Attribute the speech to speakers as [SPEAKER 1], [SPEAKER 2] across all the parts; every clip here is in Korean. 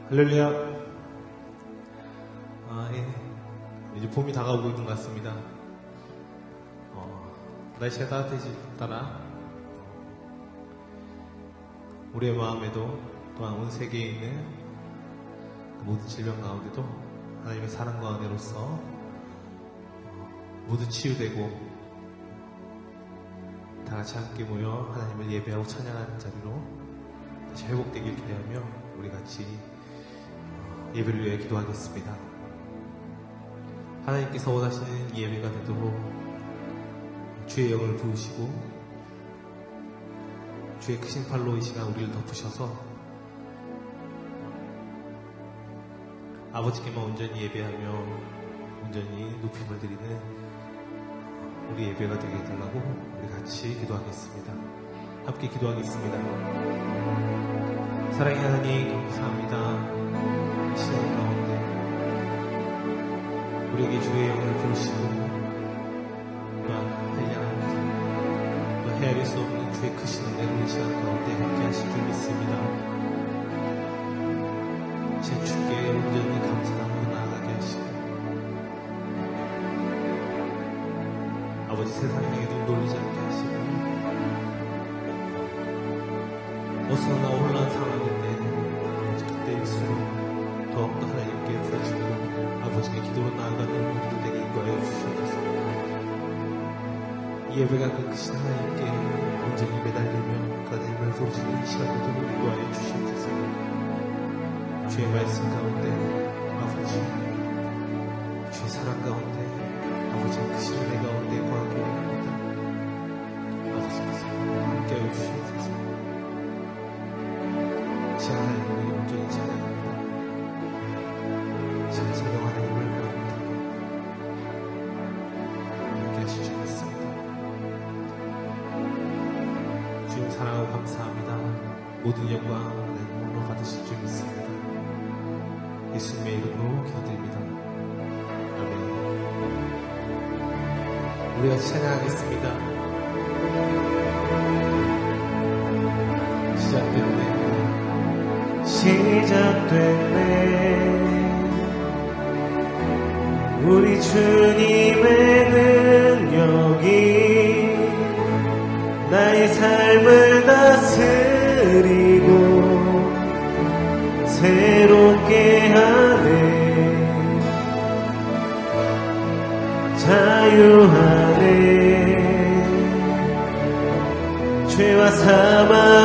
[SPEAKER 1] 할렐루야. 이제 봄이 다가오고 있는 것 같습니다. 날씨가 따뜻해질 따라 우리의 마음에도 또한 온 세계에 있는 모든 질병 가운데도 하나님의 사랑과 은혜로서 모두 치유되고 다 같이 함께 모여 하나님을 예배하고 찬양하는 자리로 다시 회복되길 기대하며 우리 같이 예배를 위해 기도하겠습니다. 하나님께서 원하시는 예배가 되도록 주의 영을 부으시고 주의 크신 팔로 이 시간 우리를 덮으셔서 아버지께만 온전히 예배하며 온전히 높임을 드리는 우리 예배가 되게 해달라고 우리 같이 기도하겠습니다. 함께 기도하겠습니다. 사랑의 하나님 감사합니다. 이 시간 가운데 우리에게 주의 영을 부으시고 또한 한량한 또 헤아릴 수 없는 주의 크신 은혜로 이 시간 가운데 함께 하실 줄 믿습니다. 제 주께 온전히 감사함으로 나아가게 하시고 아버지 세상에게 눈 돌리지 않게 하시고 어수선하고 혼란 상황인데 아버지 그때일수록 더욱더 하나님께 부르짖고 아버지께 기도로 나아가는 우리들 되게 인도하여 주시옵소서. 이 예배가 그 크신 하나님께 온전히 매달리며 하나님을 부르짖는 이 시간 되도록 인도하여 주시옵소서. 주의 말씀 가운데 아버지 주의 사랑 가운데 아버지의 크신 은혜 가운데 거하기 원합니다. 아버지께서 함께하여 주시옵소서. 제 하나님을 온전히 찬양합니다. 제 성령 하나님을 구합니다. 함께 하실 줄 믿습니다. 주님 사랑하고 감사합니다. 모든 영광 하나님으로 받으실 줄 믿습니다. 예수님의 이름으로 기도드립니다. 아멘. 우리 같이 찬양하겠습니다. 시작됐네. 우리 주님의 능력이 나의 삶을 다스리고 새롭게 하네. 자유하네. 죄와 사망으로부터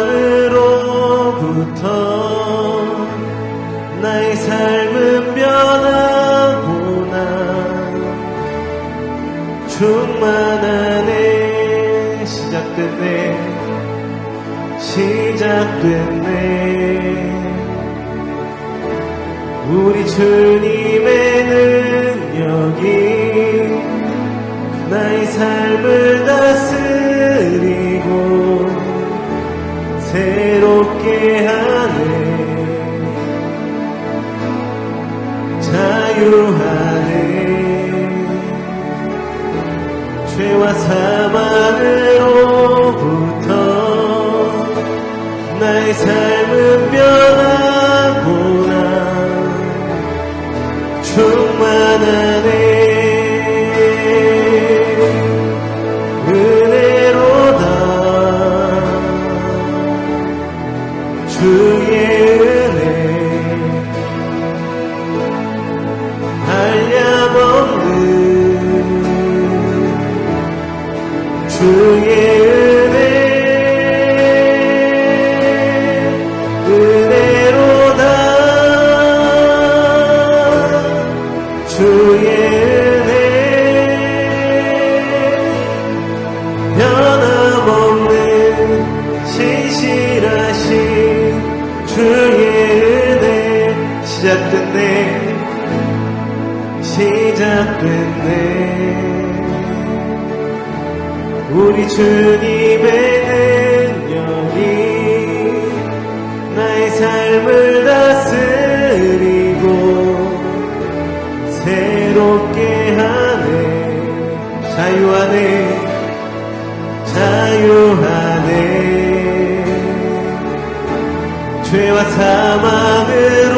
[SPEAKER 1] 나의 삶은 변하구나. 충만하네. 시작됐네. 시작됐네. 우리 주님의 능력이 나의 삶을 다스리고 새롭게 하네. 자유하네. 죄와 사망으로부터 나의 삶은 변하구나. 충만하네. 은혜로다. 주의 은혜 한량없는 주의 은혜 은혜로다. 주의 은혜 변함없는 신실하신 주의 은혜. 시작됐네. 시작됐네. 우리 주님의 능력이 나의 삶을 다스리고 새롭게 하네. 자유하네. 자유하네. 죄와 사망으로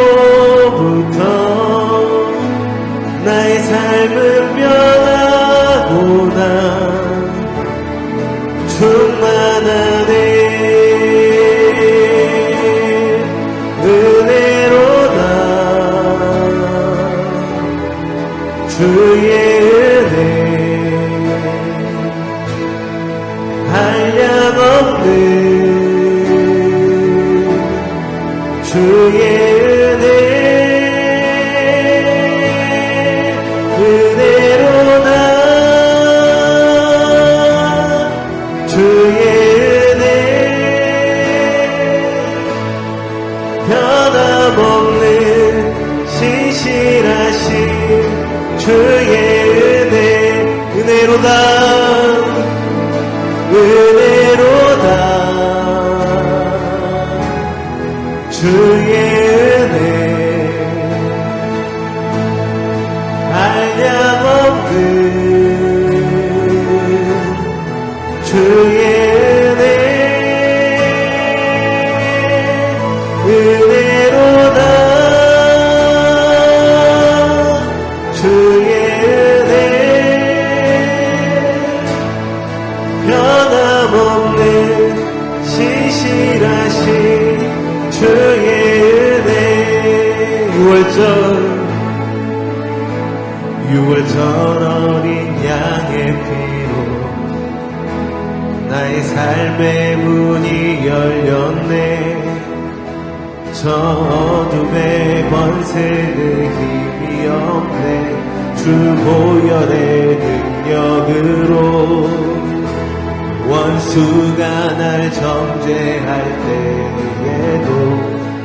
[SPEAKER 1] 주의 은혜 한량없는 주의 은혜 은혜로다 주의 은혜 변함없는 신실하신 주의 은혜 은혜로다 은혜로다 주의 은혜 한량없는 주의 은혜 은혜로다 주의 은혜 변함없는 신실하신 주의 은혜 6월절 어린 양의 피로 나의 삶의 문이 열렸네 저 어둠의 권세는 힘이 없네 주 보혈의 능력으로 원수가 날 정죄할 때에도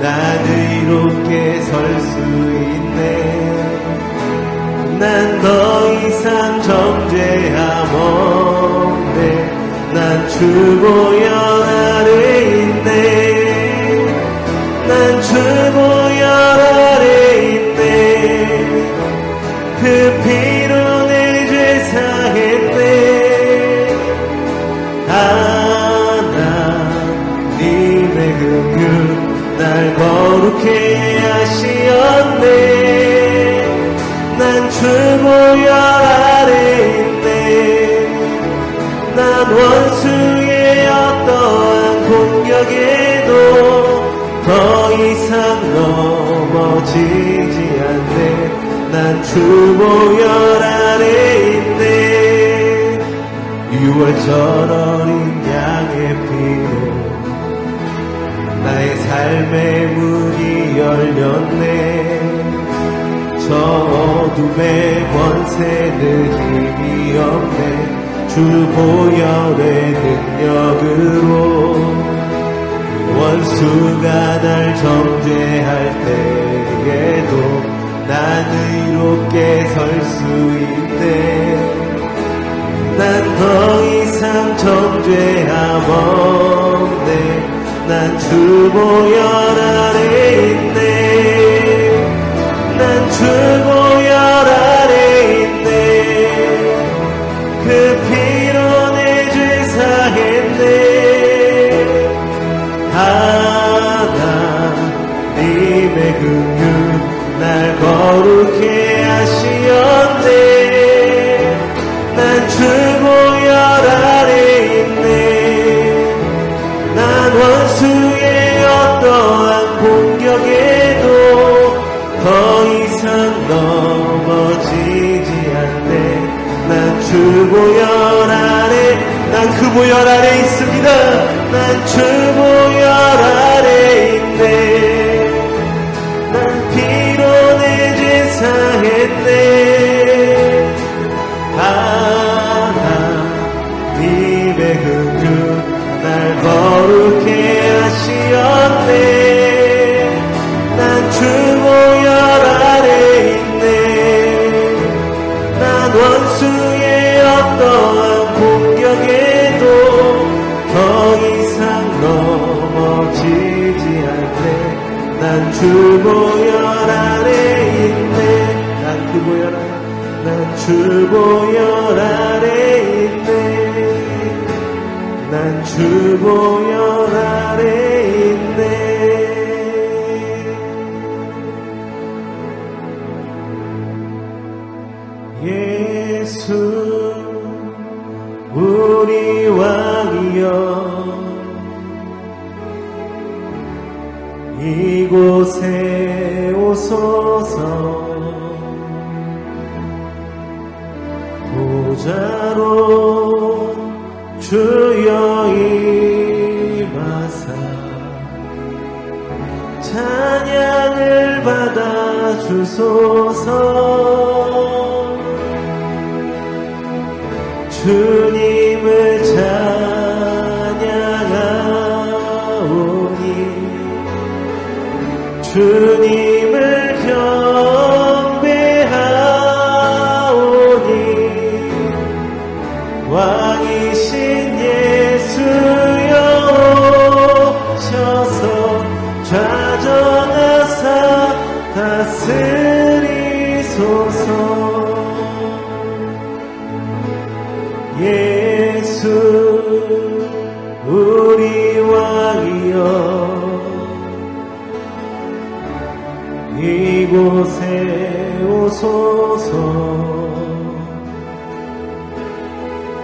[SPEAKER 1] 난 의롭게 설 수 있네 난 더 이상 정죄함 없네 난 주 보혈 아래 있네 난 주 보혈 아래 있네 그 피로 내 죄 사했네 하나님의 긍휼 날 거룩해 하시었네 난 주 보혈 아래 있네 난 원수의 어떠한 공격에도 더 이상 넘어지지 않네 난 주 보혈 아래 있네 6월절 어린 양의 피로 나의 삶의 문이 열렸네 저 어둠의 권세는 힘이 없네 주 보혈의 능력으로 원수가 날 정죄할 때에도 난 의롭게 설 수 있네 난 더 이상 정죄함 없네 난 주 보혈 아래 있네 난 주 보혈 아래 있네 그 피로 내 죄 사했네 하나님의 긍휼 날 거룩해 하시었네 난 주 보혈 아래 있네 난 원수의 어떠한 공격에도 더 이상 넘어지지 않네 난 주 보혈 아래 난 그 보혈 아래 있습니다 난 주 보혈 아래 있네 난 피로 내 죄 사했네 하나님의 긍휼 날 거룩해 하시었네 난 주 보혈 아래 있네 난 원수의 어떠한 공격에도 더 이상 넘어지지 않네 난 주 보혈 아래 있네 난 그 보혈 아래 난 주 보혈 아래 있네 난 주 보혈 아래 있네 예수 우리 왕이여 이곳에 오소서 보좌로 주여 임하사 찬양을 받아 주소서. 주님을 찬양하오니 주님을 경배하오니 왕이신 예수여 오셔서 좌정하사 다스리소서. 예수 우리 왕이여 이곳에 오소서.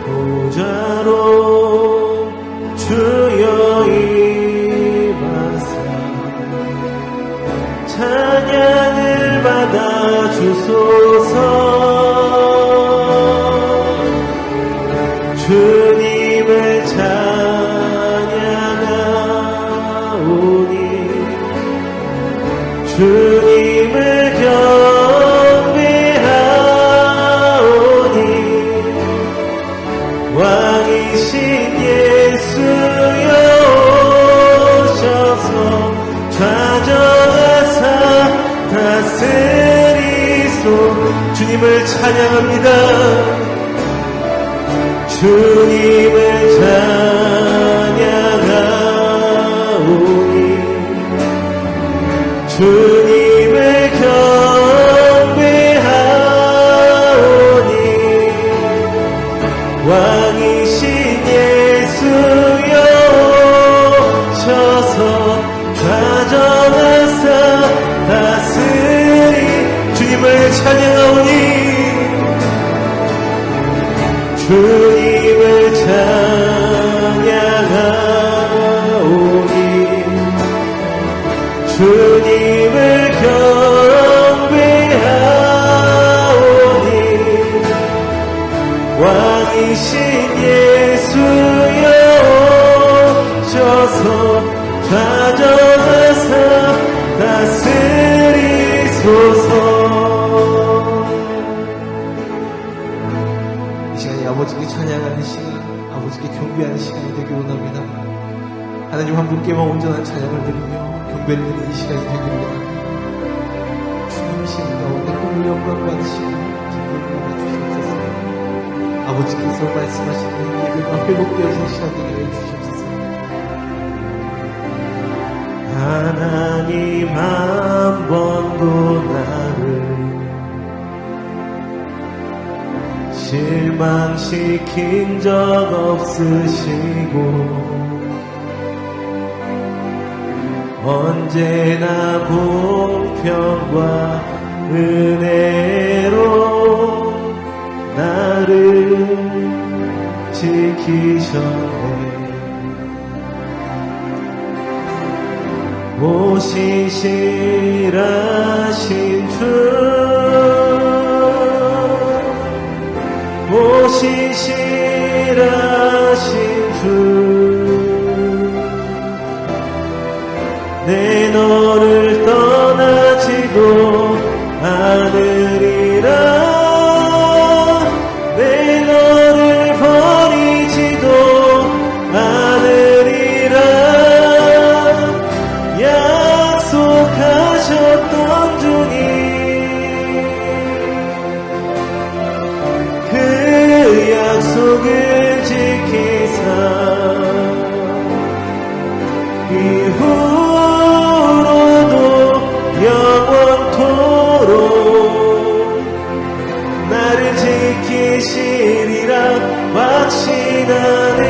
[SPEAKER 1] 보좌로 주여 임하사 찬양을 받아 주소서. 주님을 찬양하오니 주님을 경배하오니 왕이신 예수여 오셔서 좌정하사 다스리소. 주님을 찬양합니다. 주님을 찬양하오니 주님을 경배하오니 왕이신 예수여 오셔서 좌정하사 다스리. 주님을 찬양하오니 주님을 찬양하오니 주님을 경배하오니 왕이신 예수여 오셔서 좌정하사 다스리소서. 아버지께 찬양하는 시간, 아버지께 경배하는 시간이 되길 원합니다. 하나님 한 분께만 온전한 찬양을 드리며 경배를 드리는 이 시간이 되길 원합니다. 주님 시간 가운데 꿈을 영광 받으시고 기쁨을 받아주시옵소서. 아버지께서 말씀하시는 예배가 회복되어서 시간 되게 해주시옵소서. 하나님 한 번도 나를 실망시킨 적 없으시고 언제나 공평과 은혜로 나를 지키셨네. 오신실하신 주 오신실하신 주 내 너를 떠나지도 않으리라. 내 너를 버리지도 않으리라. 약속하셨던 주님 그 약속을 지키사 이후로도 영원토록 나를 지키시리라 확신하네.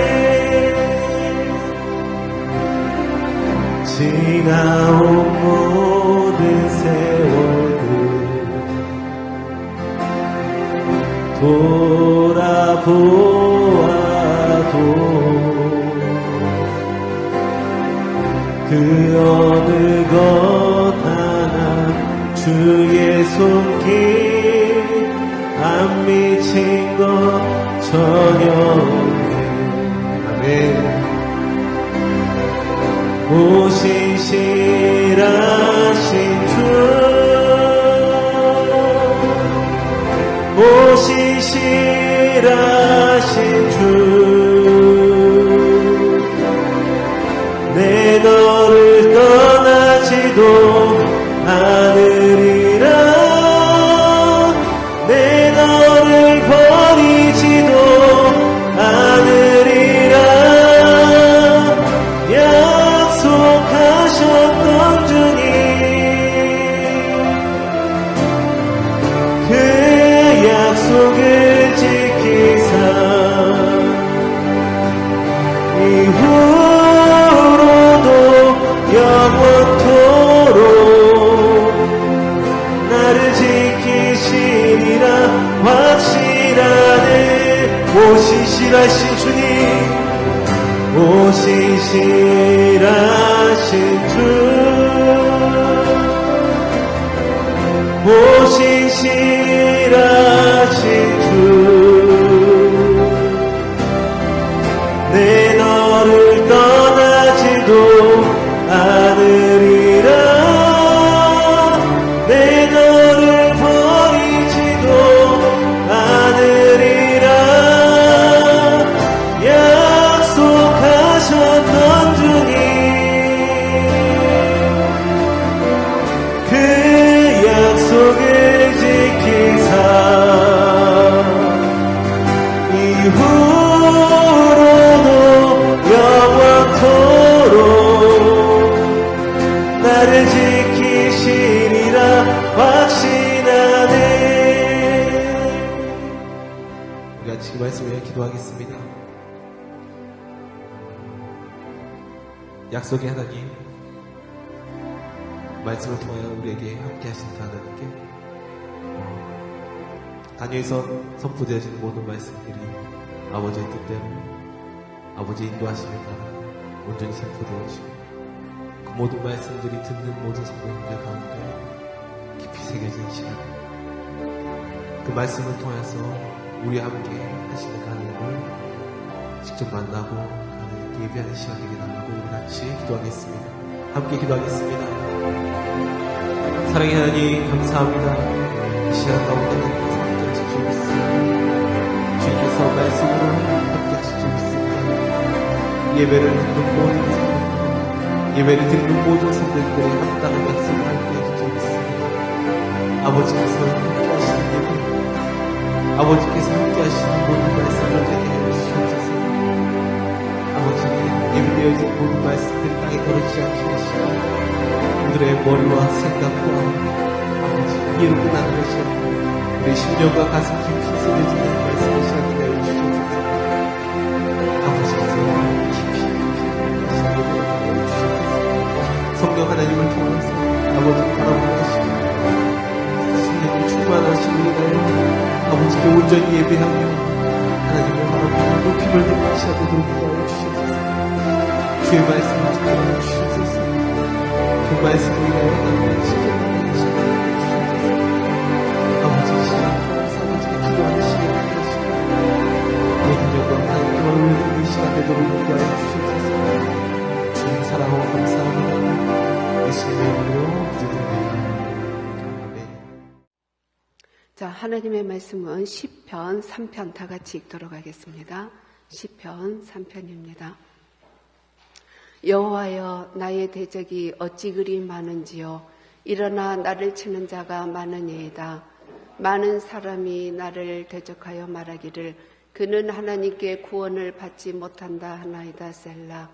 [SPEAKER 1] 지나온 모든 세월들 돌아보아도 그 어느 것 하나 주의 손길 안 미친 것 보시실하신 주 내 너를 떠나지도 않으리라 내 너를 버리지도 않으리라 약속하셨던 주님 그 약속을 지키사 이후로도 영원토록 나를 지키시리라 확신하네 오시실하신 주님 오시실하신 주 오시실하신 주 내 너를 떠나지도 않으리라 내 너를 버리지도 않으리라 약속하셨던 주님 그 약속을 지키사 이후로도 영원토록 나를 지키시리라 확신하네 우리가 지금 말씀을 위해 기도하겠습니다. 약속의 하나님 말씀을 통하여 우리에게 함께 하신 하나님께 다니엘서 선포되어지는 모든 말씀들이 아버지의 뜻대로 아버지의 인도하심에 따라 온전히 선포되어지고 그 모든 말씀들이 듣는 모든 성도님들 가운데 깊이 새겨진 시간 그 말씀을 통해서 우리와 함께 하시는 하나님을 직접 만나고 하나님께 예배하는 시간 되게 달라고 우리 같이 기도하겠습니다. 함께 기도하겠습니다. 사랑의 하나님 감사합니다. 이 시간 가운데 하나님께서 함께 하시고 있습니다. 주님께서 말씀으로 함께 하시고 있습니다. 예배를 듣는 모든 성도들 예배를 듣는 모든 성도들의 합당한 약속을 함께 해주시고 있습니다. 아버지께서 함께 하시는 예배 아버지께서 함께 하시는 모든 말씀을 되게 해주시옵소서. 아버지 예배되어진 모든 말씀들이 땅에 떨어지지 않게 하시고 우리의 머리와 생각과 아버지 이해로 끝나는 것이 아니고 우리 심령과 가슴 깊이 새겨지는 말씀을 시작하게 해주시옵소서. 아버지께서 깊이 하시는 예배를 해주시옵소서. 성령 하나님을 통해서 아버지를 바라보게 하시고 성령이 충만하신 우리를 아버지께 온전히 예배하며 하나님을 바라보고 높임을 듣는 시간 되도록 도와주시옵소서. 주의 말씀을 듣게 주시옵소서. 그 말씀을 위하여 하나님을 지켜나가게 하시옵소서. 아버지 시간 통해서 아버지께 기도하는 시간 되게 하시고 모든 영광 하나님께 올리는 이 시간 되도록 도와주시옵소서. 주님 사랑하고 감사합니다. 예수님의 이름으로 기도드립니다. 아멘.
[SPEAKER 2] 자, 하나님의 말씀은 시편 3편 다 같이 읽도록 하겠습니다. 시편 3편입니다. 여호와여 나의 대적이 어찌 그리 많은지요. 일어나 나를 치는 자가 많으니이다. 많은 사람이 나를 대적하여 말하기를 그는 하나님께 구원을 받지 못한다 하나이다. 셀라.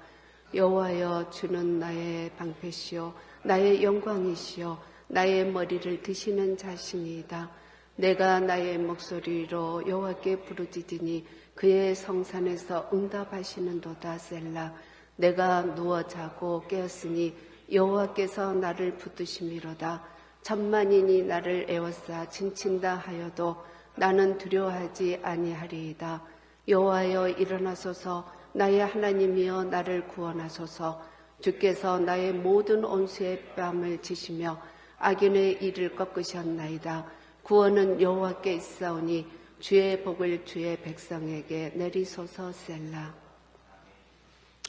[SPEAKER 2] 여호와여 주는 나의 방패시요 나의 영광이시요 나의 머리를 드시는 자신이다. 내가 나의 목소리로 여호와께 부르짖으니 그의 성산에서 응답하시는도다. 셀라. 내가 누워 자고 깨었으니 여호와께서 나를 붙드심이로다. 천만인이 나를 에워싸 진친다 하여도 나는 두려워하지 아니하리이다. 여호와여 일어나소서. 나의 하나님이여 나를 구원하소서. 주께서 나의 모든 온수의 뺨을 치시며 악인의 일을 꺾으셨나이다. 구원은 여호와께 있사오니 주의 복을 주의 백성에게 내리소서. 셀라.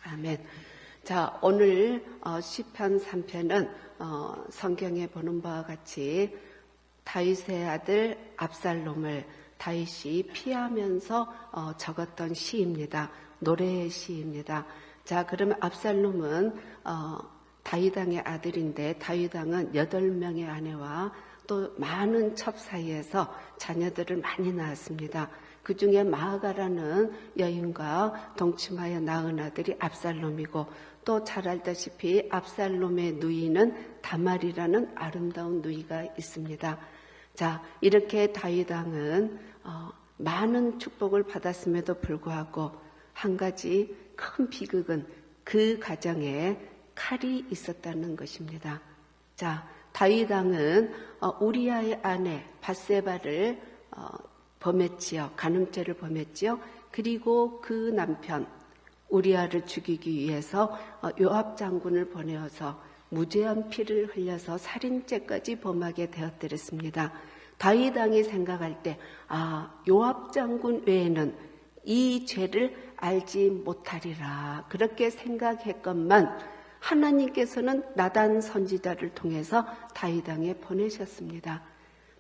[SPEAKER 2] 아멘. 자, 오늘 시편 3편은 성경에 보는 바와 같이 다윗의 아들 압살롬을 다윗이 피하면서 적었던 시입니다. 노래의 시입니다. 자, 그러면 압살롬은 다윗 왕의 아들인데 다윗 왕은 8명의 아내와 또 많은 첩 사이에서 자녀들을 많이 낳았습니다. 그 중에 마아가라는 여인과 동침하여 낳은 아들이 압살롬이고 또 잘 알다시피 압살롬의 누이는 다말이라는 아름다운 누이가 있습니다. 자, 이렇게 다윗 왕은 많은 축복을 받았음에도 불구하고 한 가지 큰 비극은 그 가정에 칼이 있었다는 것입니다. 자, 다윗 왕은 우리아의 아내 밧세바를 범했지요. 간음죄를 범했지요. 그리고 그 남편 우리아를 죽이기 위해서 요압 장군을 보내어서 무죄한 피를 흘려서 살인죄까지 범하게 되었더랬습니다. 다윗 왕이 생각할 때 요압 장군 외에는 이 죄를 알지 못하리라 그렇게 생각했건만 하나님께서는 나단 선지자를 통해서 다윗 왕에 보내셨습니다.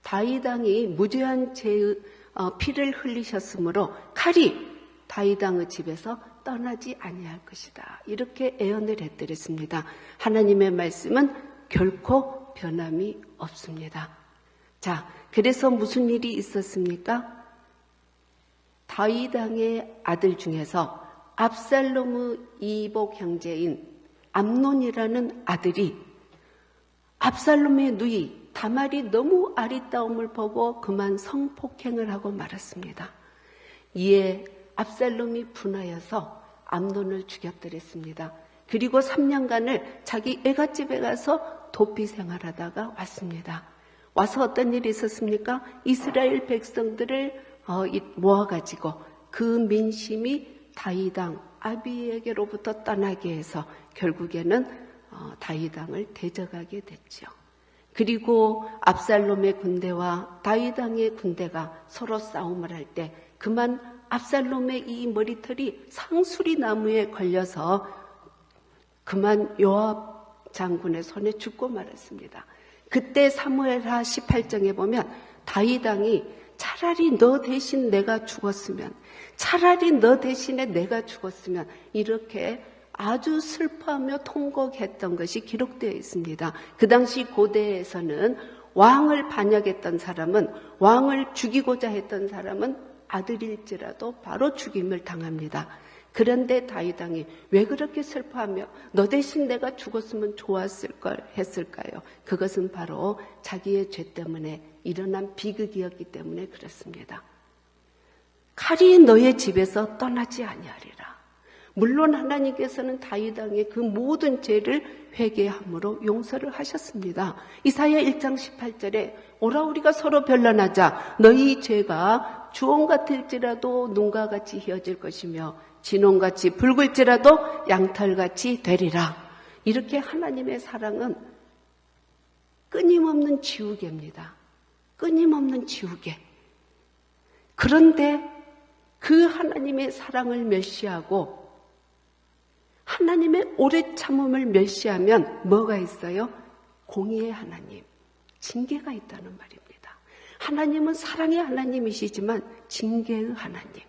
[SPEAKER 2] 다윗 왕이 무죄한 죄의 피를 흘리셨으므로 칼이 다윗 왕의 집에서 떠나지 아니할 것이다. 이렇게 예언을 했더랬습니다. 하나님의 말씀은 결코 변함이 없습니다. 자, 그래서 무슨 일이 있었습니까? 다윗 왕의 아들 중에서 압살롬의 이복 형제인 암논이라는 아들이 압살롬의 누이 다말이 너무 아리따움을 보고 그만 성폭행을 하고 말았습니다. 이에 압살롬이 분하여서 암논을 죽였더랬습니다. 그리고 3년간을 자기 애갓집에 가서 도피 생활하다가 왔습니다. 와서 어떤 일이 있었습니까? 이스라엘 백성들을 모아가지고 그 민심이 다윗 왕 아비에게로부터 떠나게 해서 결국에는 다윗 왕을 대적하게 됐죠. 그리고 압살롬의 군대와 다윗 왕의 군대가 서로 싸움을 할 때 그만 압살롬의 이 머리털이 상수리 나무에 걸려서 그만 요압 장군의 손에 죽고 말았습니다. 그때 사무엘하 18장에 보면 다윗 왕이 차라리 너 대신 내가 죽었으면, 차라리 너 대신에 내가 죽었으면 이렇게 아주 슬퍼하며 통곡했던 것이 기록되어 있습니다. 그 당시 고대에서는 왕을 반역했던 사람은, 왕을 죽이고자 했던 사람은 아들일지라도 바로 죽임을 당합니다. 그런데 다윗 왕이 왜 그렇게 슬퍼하며 너 대신 내가 죽었으면 좋았을 걸 했을까요? 그것은 바로 자기의 죄 때문에 일어난 비극이었기 때문에 그렇습니다. 칼이 너의 집에서 떠나지 아니하리라. 물론 하나님께서는 다윗 왕의 그 모든 죄를 회개함으로 용서를 하셨습니다. 이사야 1장 18절에 오라 우리가 서로 변론하자. 너희 죄가 주홍 같을지라도 눈과 같이 희어질 것이며 진홍같이 붉을지라도 양털같이 되리라. 이렇게 하나님의 사랑은 끊임없는 지우개입니다. 끊임없는 지우개. 그런데 그 하나님의 사랑을 멸시하고 하나님의 오래 참음을 멸시하면 뭐가 있어요? 공의의 하나님, 징계가 있다는 말입니다. 하나님은 사랑의 하나님이시지만 징계의 하나님.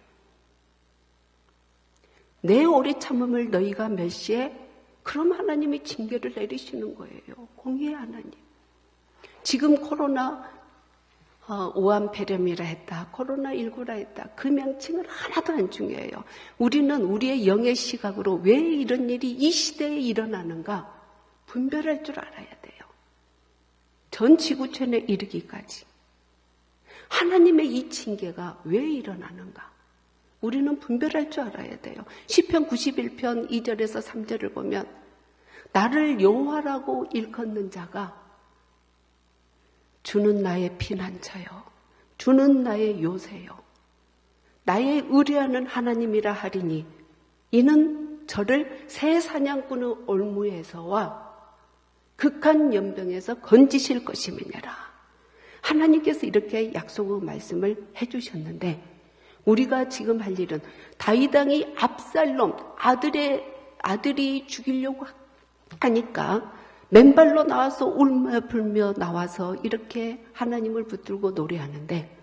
[SPEAKER 2] 내 오래 참음을 너희가 멸시해? 그럼 하나님이 징계를 내리시는 거예요. 공의의 하나님. 지금 코로나 오한폐렴이라 했다. 코로나19라 했다. 그 명칭은 하나도 안 중요해요. 우리는 우리의 영의 시각으로 왜 이런 일이 이 시대에 일어나는가 분별할 줄 알아야 돼요. 전 지구촌에 이르기까지. 하나님의 이 징계가 왜 일어나는가? 우리는 분별할 줄 알아야 돼요. 시편 91편 2절에서 3절을 보면 나를 여호와라고 일컫는 자가 주는 나의 피난처요. 주는 나의 요새요. 나의 의뢰하는 하나님이라 하리니 이는 저를 새 사냥꾼의 올무에서와 극한 연병에서 건지실 것임이니라. 하나님께서 이렇게 약속의 말씀을 해주셨는데 우리가 지금 할 일은 다윗 왕이 압살롬 아들이 죽이려고 하니까 맨발로 나와서 울며 불며 나와서 이렇게 하나님을 붙들고 노래하는데,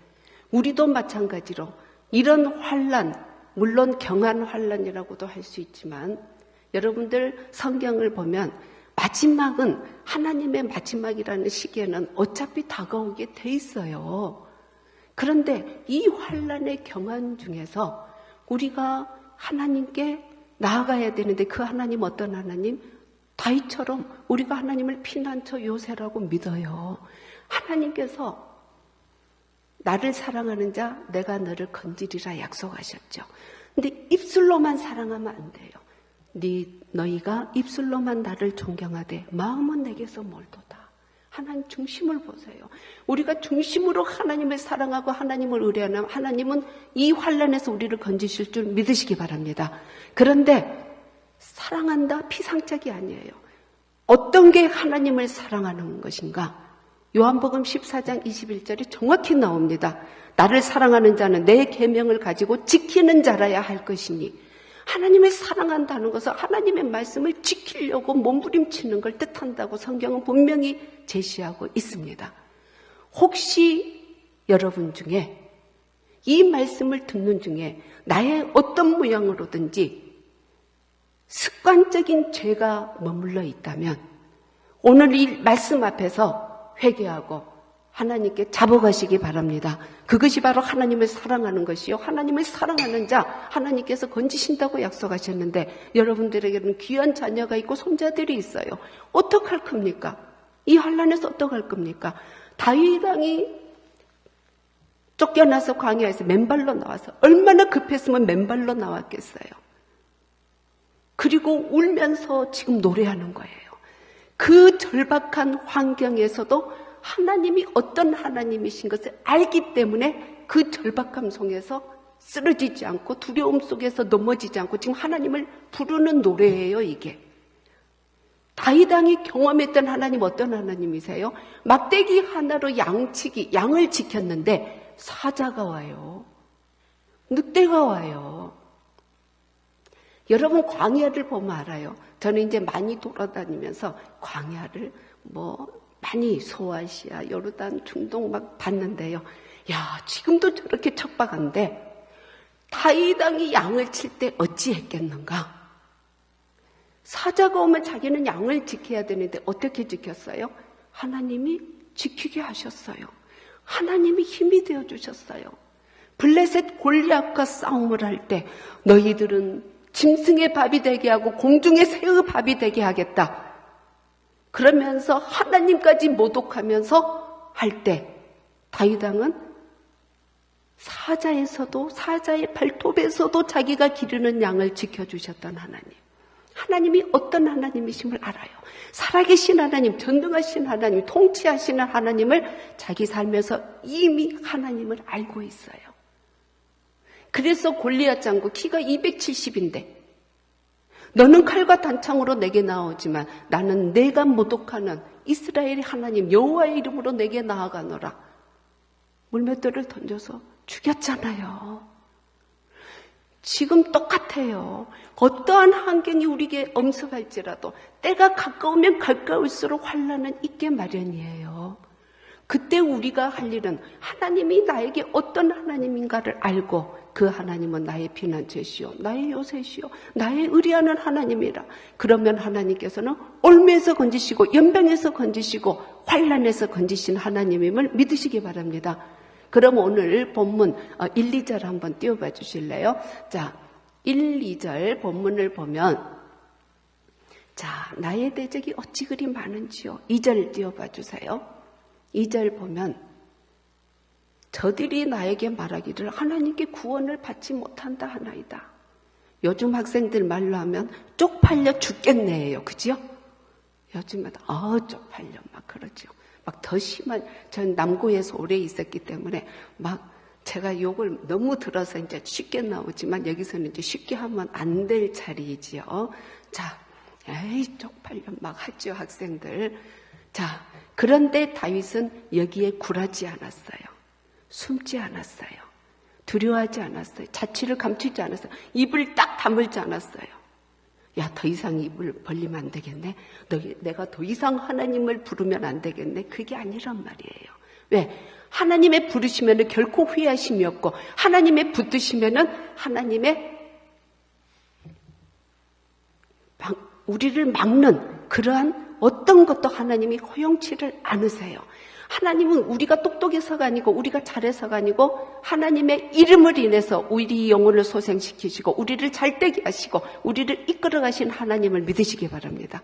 [SPEAKER 2] 우리도 마찬가지로 이런 환난, 물론 경한 환난이라고도 할 수 있지만, 여러분들 성경을 보면 마지막은, 하나님의 마지막이라는 시기에는 어차피 다가오게 돼 있어요. 그런데 이 환난의 경한 중에서 우리가 하나님께 나아가야 되는데, 그 하나님 어떤 하나님? 다윗처럼 우리가 하나님을 피난처 요새라고 믿어요. 하나님께서 나를 사랑하는 자 내가 너를 건지리라 약속하셨죠. 근데 입술로만 사랑하면 안 돼요. 너희가 입술로만 나를 존경하되 마음은 내게서 멀도다. 하나님 중심을 보세요. 우리가 중심으로 하나님을 사랑하고 하나님을 의뢰하면 하나님은 이 환난에서 우리를 건지실 줄 믿으시기 바랍니다. 그런데 사랑한다 피상적이 아니에요. 어떤 게 하나님을 사랑하는 것인가? 요한복음 14장 21절이 정확히 나옵니다. 나를 사랑하는 자는 내 계명을 가지고 지키는 자라야 할 것이니, 하나님을 사랑한다는 것은 하나님의 말씀을 지키려고 몸부림치는 걸 뜻한다고 성경은 분명히 제시하고 있습니다. 혹시 여러분 중에 이 말씀을 듣는 중에 나의 어떤 모양으로든지 습관적인 죄가 머물러 있다면 오늘 이 말씀 앞에서 회개하고 하나님께 잡아가시기 바랍니다. 그것이 바로 하나님을 사랑하는 것이요, 하나님을 사랑하는 자 하나님께서 건지신다고 약속하셨는데, 여러분들에게는 귀한 자녀가 있고 손자들이 있어요. 어떡할 겁니까? 이 환난에서 어떡할 겁니까? 다윗 왕이 쫓겨나서 광야에서 맨발로 나와서 얼마나 급했으면 맨발로 나왔겠어요. 그리고 울면서 지금 노래하는 거예요. 그 절박한 환경에서도 하나님이 어떤 하나님이신 것을 알기 때문에 그 절박함 속에서 쓰러지지 않고 두려움 속에서 넘어지지 않고 지금 하나님을 부르는 노래예요, 이게. 다윗 왕이 경험했던 하나님 어떤 하나님이세요? 막대기 하나로 양을 지켰는데 사자가 와요. 늑대가 와요. 여러분 광야를 보면 알아요. 저는 이제 많이 돌아다니면서 광야를 많이 소아시아, 요르단, 중동 막 봤는데요. 야, 지금도 저렇게 척박한데 다윗 왕이 양을 칠 때 어찌했겠는가? 사자가 오면 자기는 양을 지켜야 되는데 어떻게 지켰어요? 하나님이 지키게 하셨어요. 하나님이 힘이 되어주셨어요. 블레셋 골리앗과 싸움을 할 때 너희들은 짐승의 밥이 되게 하고 공중의 새의 밥이 되게 하겠다. 그러면서 하나님까지 모독하면서 할 때 다윗 왕은 사자의 발톱에서도 자기가 기르는 양을 지켜주셨던 하나님. 하나님이 어떤 하나님이심을 알아요. 살아계신 하나님, 전능하신 하나님, 통치하시는 하나님을 자기 삶에서 이미 하나님을 알고 있어요. 그래서 골리앗 장군 키가 270인데 너는 칼과 단창으로 내게 나오지만 나는 내가 모독하는 이스라엘의 하나님 여호와의 이름으로 내게 나아가노라. 물맷돌을 던져서 죽였잖아요. 지금 똑같아요. 어떠한 환경이 우리에게 엄습할지라도 때가 가까우면 가까울수록 환난은 있게 마련이에요. 그때 우리가 할 일은 하나님이 나에게 어떤 하나님인가를 알고 그 하나님은 나의 피난처시요 나의 요새시요 나의 의리하는 하나님이라. 그러면 하나님께서는 올무에서 건지시고 연병에서 건지시고 환난에서 건지신 하나님임을 믿으시기 바랍니다. 그럼 오늘 본문 1, 2절 한번 띄워봐 주실래요? 자, 1, 2절 본문을 보면 자, 나의 대적이 어찌 그리 많은지요. 2절 띄워봐 주세요. 2절 보면 저들이 나에게 말하기를 하나님께 구원을 받지 못한다 하나이다. 요즘 학생들 말로 하면 쪽팔려 죽겠네요. 그죠? 요즘은 쪽팔려 막 그러죠. 막 더 심한, 전 남고에서 오래 있었기 때문에 막 제가 욕을 너무 들어서 이제 쉽게 나오지만 여기서는 이제 쉽게 하면 안 될 자리이지요. 자, 쪽팔려 막 하죠, 학생들. 자, 그런데 다윗은 여기에 굴하지 않았어요. 숨지 않았어요. 두려워하지 않았어요. 자취를 감추지 않았어요. 입을 딱 다물지 않았어요. 야, 더 이상 입을 벌리면 안 되겠네. 내가 더 이상 하나님을 부르면 안 되겠네. 그게 아니란 말이에요. 왜? 하나님의 부르시면 결코 후회하심이 없고 하나님의 붙드시면 하나님의 우리를 막는 그러한 어떤 것도 하나님이 허용치를 않으세요. 하나님은 우리가 똑똑해서가 아니고 우리가 잘해서가 아니고 하나님의 이름을 인해서 우리 영혼을 소생시키시고 우리를 잘되게 하시고 우리를 이끌어 가신 하나님을 믿으시기 바랍니다.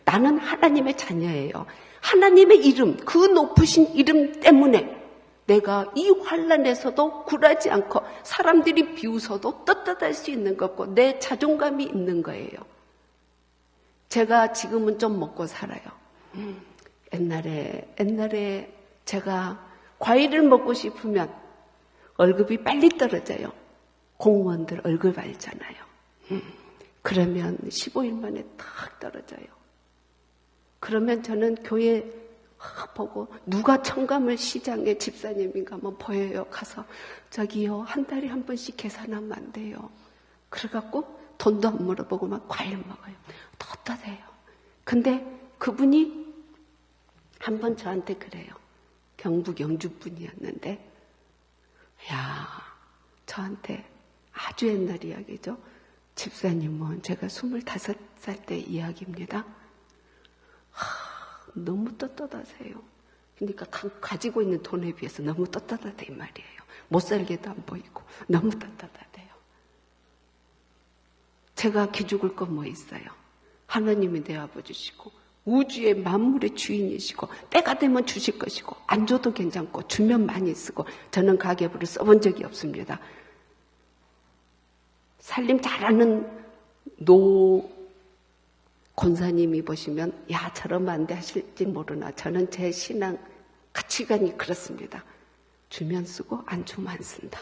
[SPEAKER 2] 나는 하나님의 자녀예요. 하나님의 이름, 그 높으신 이름 때문에 내가 이 환난에서도 굴하지 않고 사람들이 비웃어도 떳떳할 수 있는 것고 내 자존감이 있는 거예요. 제가 지금은 좀 먹고 살아요. 옛날에 제가 과일을 먹고 싶으면 월급이 빨리 떨어져요. 공무원들 월급 알잖아요. 그러면 15일 만에 탁 떨어져요. 그러면 저는 교회 보고 누가 청감을 시장에 집사님인가 뭐 보여요. 가서 저기요 한 달에 한 번씩 계산하면 안 돼요. 그래갖고 돈도 안 물어보고 막 과일 먹어요. 떳떳해요. 근데 그분이 한 번 저한테 그래요. 경북 영주 분이었는데 야 저한테 아주 옛날 이야기죠. 집사님은 제가 25살 때 이야기입니다. 너무 떳떳하세요. 그러니까 가지고 있는 돈에 비해서 너무 떳떳하다 이 말이에요. 못 살게도 안 보이고 너무 떳떳하대요. 제가 기죽을 건 뭐 있어요. 하나님이 내 아버지시고 우주의 만물의 주인이시고 때가 되면 주실 것이고 안 줘도 괜찮고 주면 많이 쓰고 저는 가계부를 써본 적이 없습니다. 살림 잘하는 노 권사님이 보시면 야 저러면 안 돼 하실지 모르나 저는 제 신앙 가치관이 그렇습니다. 주면 쓰고 안 주면 안 쓴다.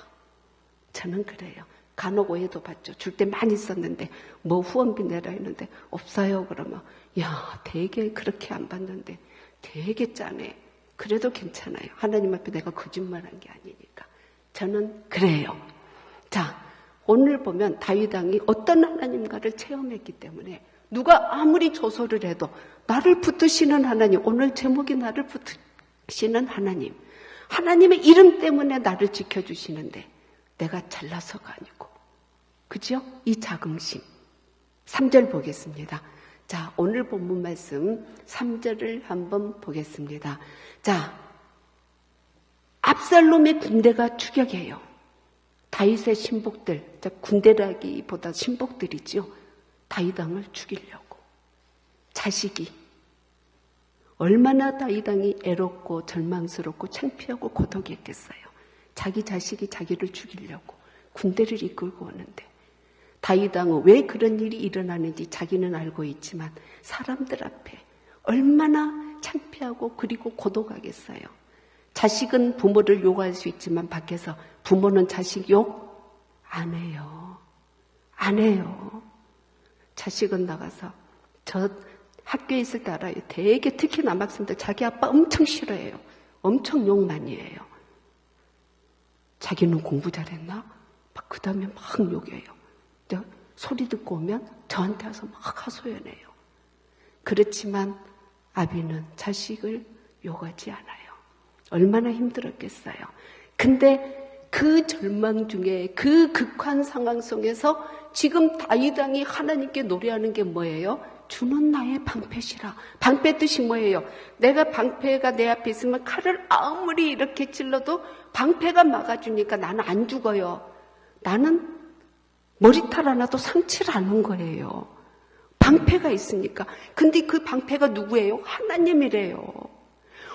[SPEAKER 2] 저는 그래요. 간혹 오해도 받죠. 줄 때 많이 썼는데 뭐 후원비 내라 했는데 없어요. 그러면 야 되게 그렇게 안 받는데 되게 짜네. 그래도 괜찮아요. 하나님 앞에 내가 거짓말한 게 아니니까. 저는 그래요. 자 오늘 보면 다윗 왕이 어떤 하나님과를 체험했기 때문에 누가 아무리 조소를 해도 나를 붙드시는 하나님, 오늘 제목이 나를 붙드시는 하나님, 하나님의 이름 때문에 나를 지켜주시는데 내가 잘나서가 아니고 그죠? 이 자긍심 3절 보겠습니다. 자 오늘 본문 말씀 3절을 한번 보겠습니다. 자 압살롬의 군대가 추격해요. 다윗의 신복들, 군대라기보다 신복들이죠. 다윗 왕을 죽이려고. 자식이 얼마나 다윗 왕이 애롭고 절망스럽고 창피하고 고독했겠어요. 자기 자식이 자기를 죽이려고 군대를 이끌고 오는데 다윗 왕은 왜 그런 일이 일어나는지 자기는 알고 있지만 사람들 앞에 얼마나 창피하고 그리고 고독하겠어요. 자식은 부모를 욕할 수 있지만 밖에서 부모는 자식 욕 안 해요. 안 해요. 자식은 나가서 저 학교에 있을 때 알아요. 되게 특히 남학생들 자기 아빠 엄청 싫어해요. 엄청 욕 많이 해요. 자기는 공부 잘했나? 막 그 다음에 막 욕해요. 소리 듣고 오면 저한테 와서 막 하소연해요. 그렇지만 아비는 자식을 욕하지 않아요. 얼마나 힘들었겠어요. 근데 그 절망 중에 그 극한 상황 속에서 지금 다윗 왕이 하나님께 노래하는 게 뭐예요? 주는 나의 방패시라. 방패 뜻이 뭐예요? 내가 방패가 내 앞에 있으면 칼을 아무리 이렇게 찔러도 방패가 막아주니까 나는 안 죽어요. 나는 머리털 하나도 상치를 않은 거예요. 방패가 있으니까. 근데 그 방패가 누구예요? 하나님이래요.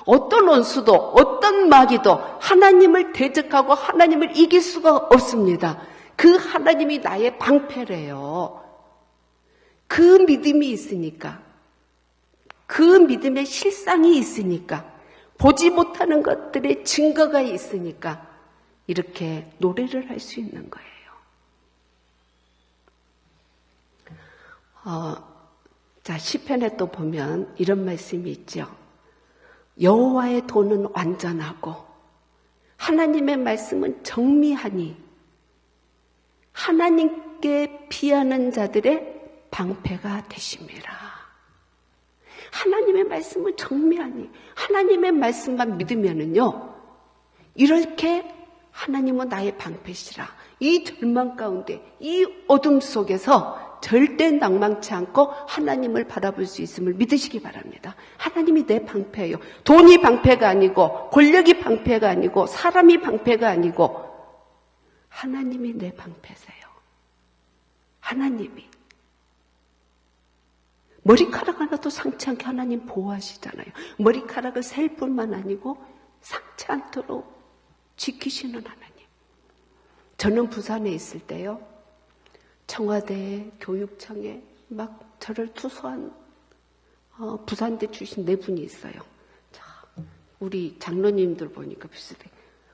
[SPEAKER 2] 어떤 원수도 어떤 마귀도 하나님을 대적하고 하나님을 이길 수가 없습니다. 그 하나님이 나의 방패래요. 그 믿음이 있으니까, 그 믿음의 실상이 있으니까, 보지 못하는 것들의 증거가 있으니까 이렇게 노래를 할 수 있는 거예요. 자, 시편에 또 보면 이런 말씀이 있죠. 여호와의 도는 완전하고 하나님의 말씀은 정미하니 하나님께 피하는 자들의 방패가 되심이라. 하나님의 말씀을 정밀하니 하나님의 말씀만 믿으면은요, 이렇게 하나님은 나의 방패시라. 이 절망 가운데, 이 어둠 속에서 절대 낭망치 않고 하나님을 바라볼 수 있음을 믿으시기 바랍니다. 하나님이 내 방패예요. 돈이 방패가 아니고, 권력이 방패가 아니고, 사람이 방패가 아니고, 하나님이 내 방패세요. 하나님이. 머리카락 하나도 상치 않게 하나님 보호하시잖아요. 머리카락을 셀 뿐만 아니고 상치 않도록 지키시는 하나님. 저는 부산에 있을 때요, 청와대 교육청에 막 저를 투소한 부산대 출신 4분이 있어요. 자, 우리 장로님들 보니까 비슷해.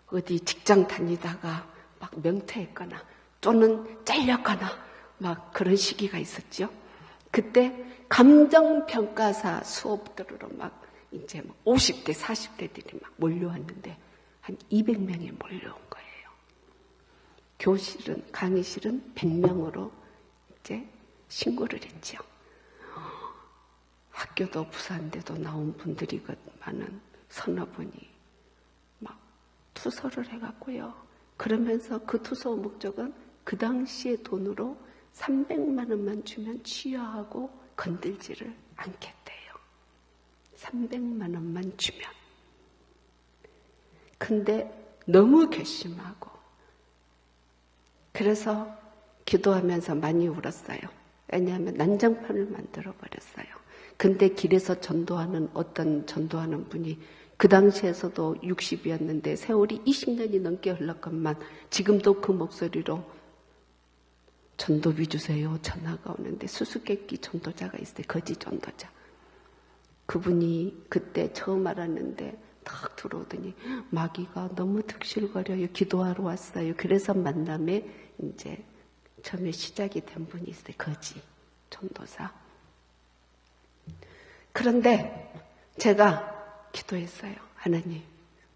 [SPEAKER 2] 어디 직장 다니다가 막 명퇴했거나 또는 잘렸거나 막 그런 시기가 있었죠. 그때 감정평가사 수업 들으러 막 이제 50대, 40대들이 막 몰려왔는데 한 200명이 몰려온 거예요. 교실은, 강의실은 100명으로 이제 신고를 했죠. 학교도 부산대도 나온 분들이 많은 서너 분이 막 투서를 해갖고요. 그러면서 그 투서 목적은 그 당시의 돈으로 300만 원만 주면 치유하고 건들지를 않겠대요. 300만 원만 주면. 근데 너무 괘씸하고 그래서 기도하면서 많이 울었어요. 왜냐하면 난장판을 만들어 버렸어요. 근데 길에서 전도하는 분이 그 당시에서도 60이었는데 세월이 20년이 넘게 흘렀건만 지금도 그 목소리로 전도비 주세요 전화가 오는데 수수께끼 전도자가 있어요. 거지 전도자. 그분이 그때 처음 알았는데 딱 들어오더니 마귀가 너무 득실거려요. 기도하러 왔어요. 그래서 만남에 이제 처음에 시작이 된 분이 있어요. 거지 전도사. 그런데 제가 기도했어요. 하나님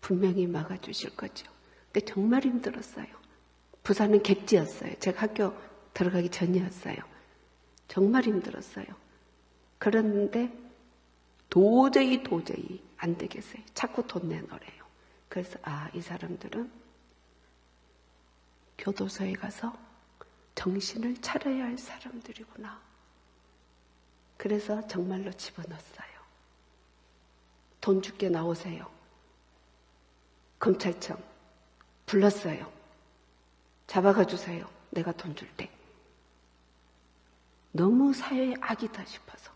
[SPEAKER 2] 분명히 막아주실 거죠. 근데 정말 힘들었어요. 부산은 객지였어요. 제가 학교 들어가기 전이었어요. 정말 힘들었어요. 그랬는데 도저히 안 되겠어요. 자꾸 돈 내놓으래요. 그래서 이 사람들은 교도소에 가서 정신을 차려야 할 사람들이구나. 그래서 정말로 집어넣었어요. 돈 줄게 나오세요. 검찰청 불렀어요. 잡아가 주세요. 내가 돈 줄 때. 너무 사회의 악이다 싶어서.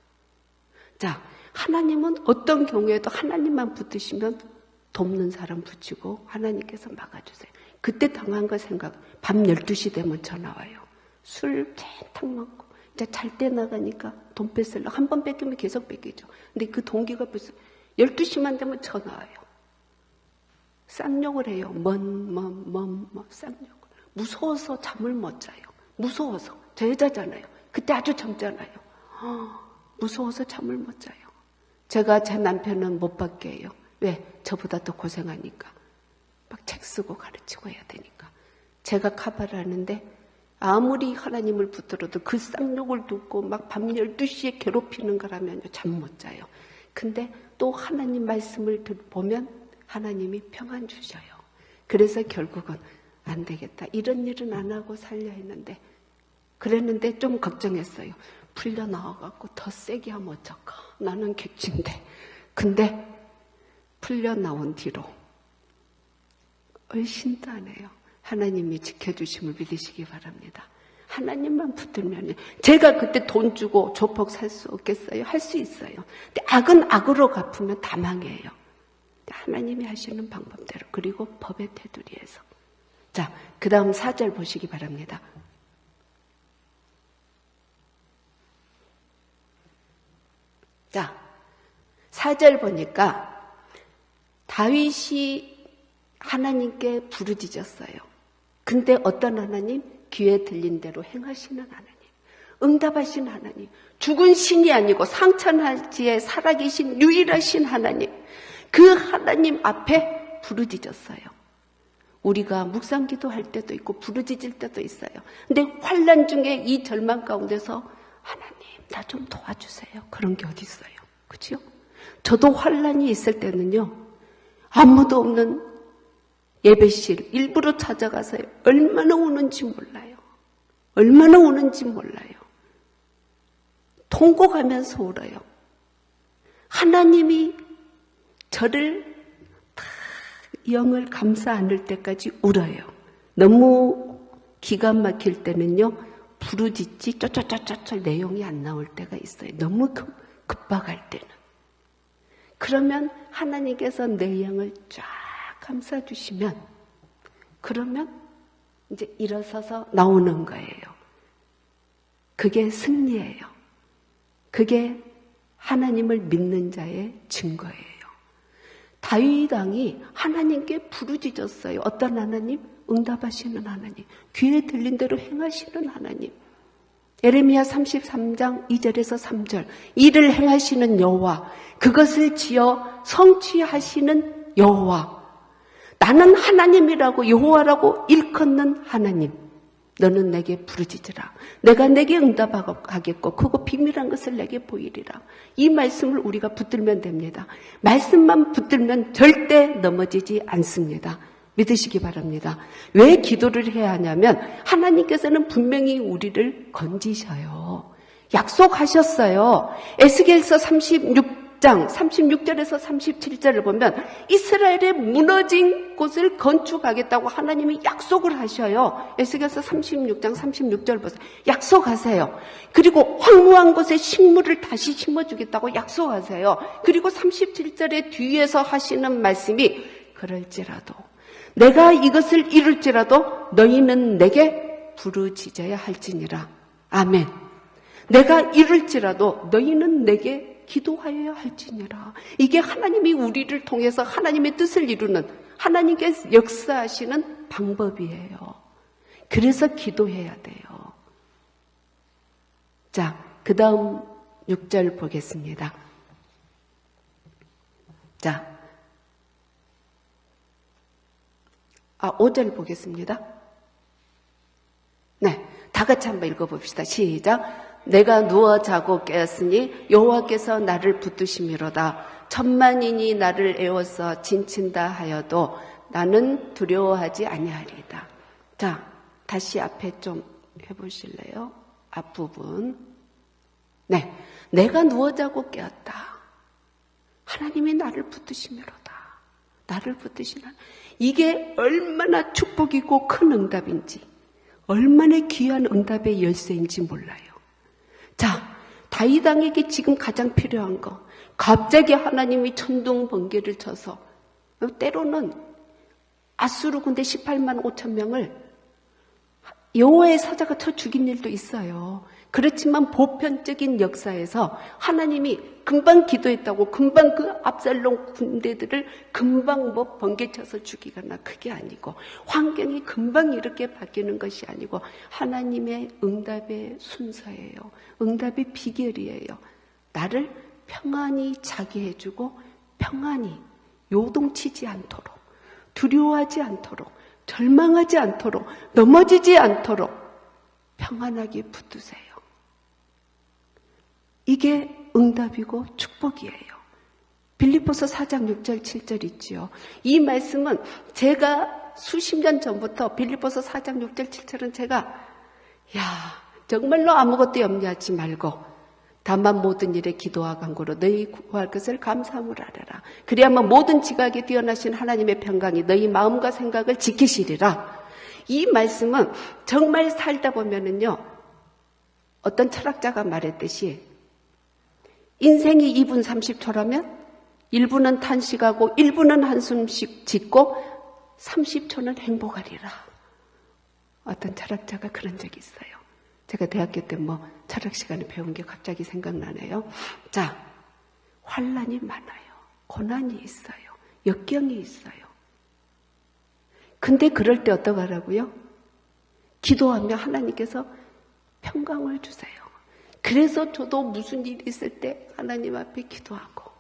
[SPEAKER 2] 자, 하나님은 어떤 경우에도 하나님만 붙으시면 돕는 사람 붙이고 하나님께서 막아주세요. 그때 당한 거 생각. 밤 12시 되면 전화 와요. 술 캔탕 먹고 이제 잘 때 나가니까 돈 뺏으려고 한 번 뺏기면 계속 뺏기죠. 근데 그 동기가 벌써 12시만 되면 전화 와요. 쌍욕을 해요. 쌍욕을. 무서워서 잠을 못 자요. 무서워서. 저 여자잖아요. 그때 아주 젊잖아요. 무서워서 잠을 못 자요. 제가 제 남편은 못 받게 해요. 왜? 저보다 더 고생하니까. 막 책 쓰고 가르치고 해야 되니까. 제가 카바를 하는데 아무리 하나님을 붙들어도 그 쌍욕을 듣고 막 밤 12시에 괴롭히는 거라면 잠 못 자요. 근데 또 하나님 말씀을 보면 하나님이 평안 주셔요. 그래서 결국은 안 되겠다. 이런 일은 안 하고 살려 했는데 그랬는데 좀 걱정했어요. 풀려 나와갖고 더 세게 하면 어쩔까. 나는 객지인데. 근데 풀려 나온 뒤로 얼씬도 안 해요. 하나님이 지켜주심을 믿으시기 바랍니다. 하나님만 붙들면 제가 그때 돈 주고 조폭 살 수 없겠어요? 할 수 있어요. 근데 악은 악으로 갚으면 다 망해요. 하나님이 하시는 방법대로 그리고 법의 테두리에서. 자, 그 다음 4절 보시기 바랍니다. 자, 4절 보니까 다윗이 하나님께 부르짖었어요. 근데 어떤 하나님? 귀에 들린 대로 행하시는 하나님. 응답하신 하나님. 죽은 신이 아니고 상천하지에 살아계신 유일하신 하나님. 그 하나님 앞에 부르짖었어요. 우리가 묵상기도 할 때도 있고 부르짖을 때도 있어요. 근데 환난 중에 이 절망 가운데서 하나님, 나 좀 도와주세요. 그런 게 어디 있어요? 그죠? 저도 환란이 있을 때는요, 아무도 없는 예배실 일부러 찾아가서요. 얼마나 우는지 몰라요. 얼마나 우는지 몰라요. 통곡하면서 울어요. 하나님이 저를 다 영을 감싸 안을 때까지 울어요. 너무 기가 막힐 때는요, 부르짖지 쩌쩌쩌쩌 내용이 안 나올 때가 있어요. 너무 급박할 때는. 그러면 하나님께서 내 영을 쫙 감싸주시면, 그러면 이제 일어서서 나오는 거예요. 그게 승리예요. 그게 하나님을 믿는 자의 증거예요. 다윗 왕이 하나님께 부르짖었어요. 어떤 하나님? 응답하시는 하나님. 귀에 들린 대로 행하시는 하나님. 예레미야 33장 2절에서 3절. 이를 행하시는 여호와, 그것을 지어 성취하시는 여호와. 나는 하나님이라고, 여호와라고 일컫는 하나님. 너는 내게 부르짖으라. 내가 내게 응답하겠고 크고 비밀한 것을 내게 보이리라. 이 말씀을 우리가 붙들면 됩니다. 말씀만 붙들면 절대 넘어지지 않습니다. 믿으시기 바랍니다. 왜 기도를 해야 하냐면 하나님께서는 분명히 우리를 건지셔요. 약속하셨어요. 에스겔서 36장 36절에서 37절을 보면 이스라엘의 무너진 곳을 건축하겠다고 하나님이 약속을 하셔요. 에스겔서 36장 36절 보세요. 약속하세요. 그리고 황무한 곳에 식물을 다시 심어주겠다고 약속하세요. 그리고 37절의 뒤에서 하시는 말씀이 그럴지라도 내가 이것을 이룰지라도 너희는 내게 부르짖어야 할지니라. 아멘. 내가 이룰지라도 너희는 내게 기도하여야 할지니라. 이게 하나님이 우리를 통해서 하나님의 뜻을 이루는, 하나님께서 역사하시는 방법이에요. 그래서 기도해야 돼요. 자, 그 다음 6절 보겠습니다. 자, 5절 보겠습니다. 네, 다 같이 한번 읽어봅시다. 시작. 내가 누워 자고 깨었으니 여호와께서 나를 붙드심이로다. 천만인이 나를 애워서 진친다 하여도 나는 두려워하지 아니하리이다. 자, 다시 앞에 좀 해보실래요? 앞부분. 네, 내가 누워 자고 깨었다. 하나님이 나를 붙드심이로다. 나를 붙드시나. 이게 얼마나 축복이고 큰 응답인지, 얼마나 귀한 응답의 열쇠인지 몰라요. 자, 다윗 왕에게 지금 가장 필요한 거, 갑자기 하나님이 천둥 번개를 쳐서 때로는 아수르 군대 18만 5천 명을 여호와의 사자가 쳐 죽인 일도 있어요. 그렇지만 보편적인 역사에서 하나님이 금방 기도했다고 금방 그 압살롬 군대들을 금방 뭐 번개쳐서 죽이거나 그게 아니고, 환경이 금방 이렇게 바뀌는 것이 아니고 하나님의 응답의 순서예요. 응답의 비결이에요. 나를 평안히 자게 해주고 평안히 요동치지 않도록, 두려워하지 않도록, 절망하지 않도록, 넘어지지 않도록 평안하게 붙드세요. 이게 응답이고 축복이에요. 빌립보서 4장 6절 7절 있지요. 이 말씀은 제가 수십 년 전부터 빌립보서 4장 6절 7절은 제가 정말로 아무것도 염려하지 말고 다만 모든 일에 기도와 간구로 너희 구할 것을 감사함으로 하라. 그리하면 모든 지각에 뛰어나신 하나님의 평강이 너희 마음과 생각을 지키시리라. 이 말씀은 정말 살다 보면은요, 어떤 철학자가 말했듯이 인생이 2분 30초라면 1분은 탄식하고 1분은 한숨씩 짓고 30초는 행복하리라. 어떤 철학자가 그런 적이 있어요. 제가 대학교 때 철학 시간에 배운 게 갑자기 생각나네요. 자, 환란이 많아요. 고난이 있어요. 역경이 있어요. 근데 그럴 때 어떡하라고요? 기도하며 하나님께서 평강을 주세요. 그래서 저도 무슨 일이 있을 때 하나님 앞에 기도하고,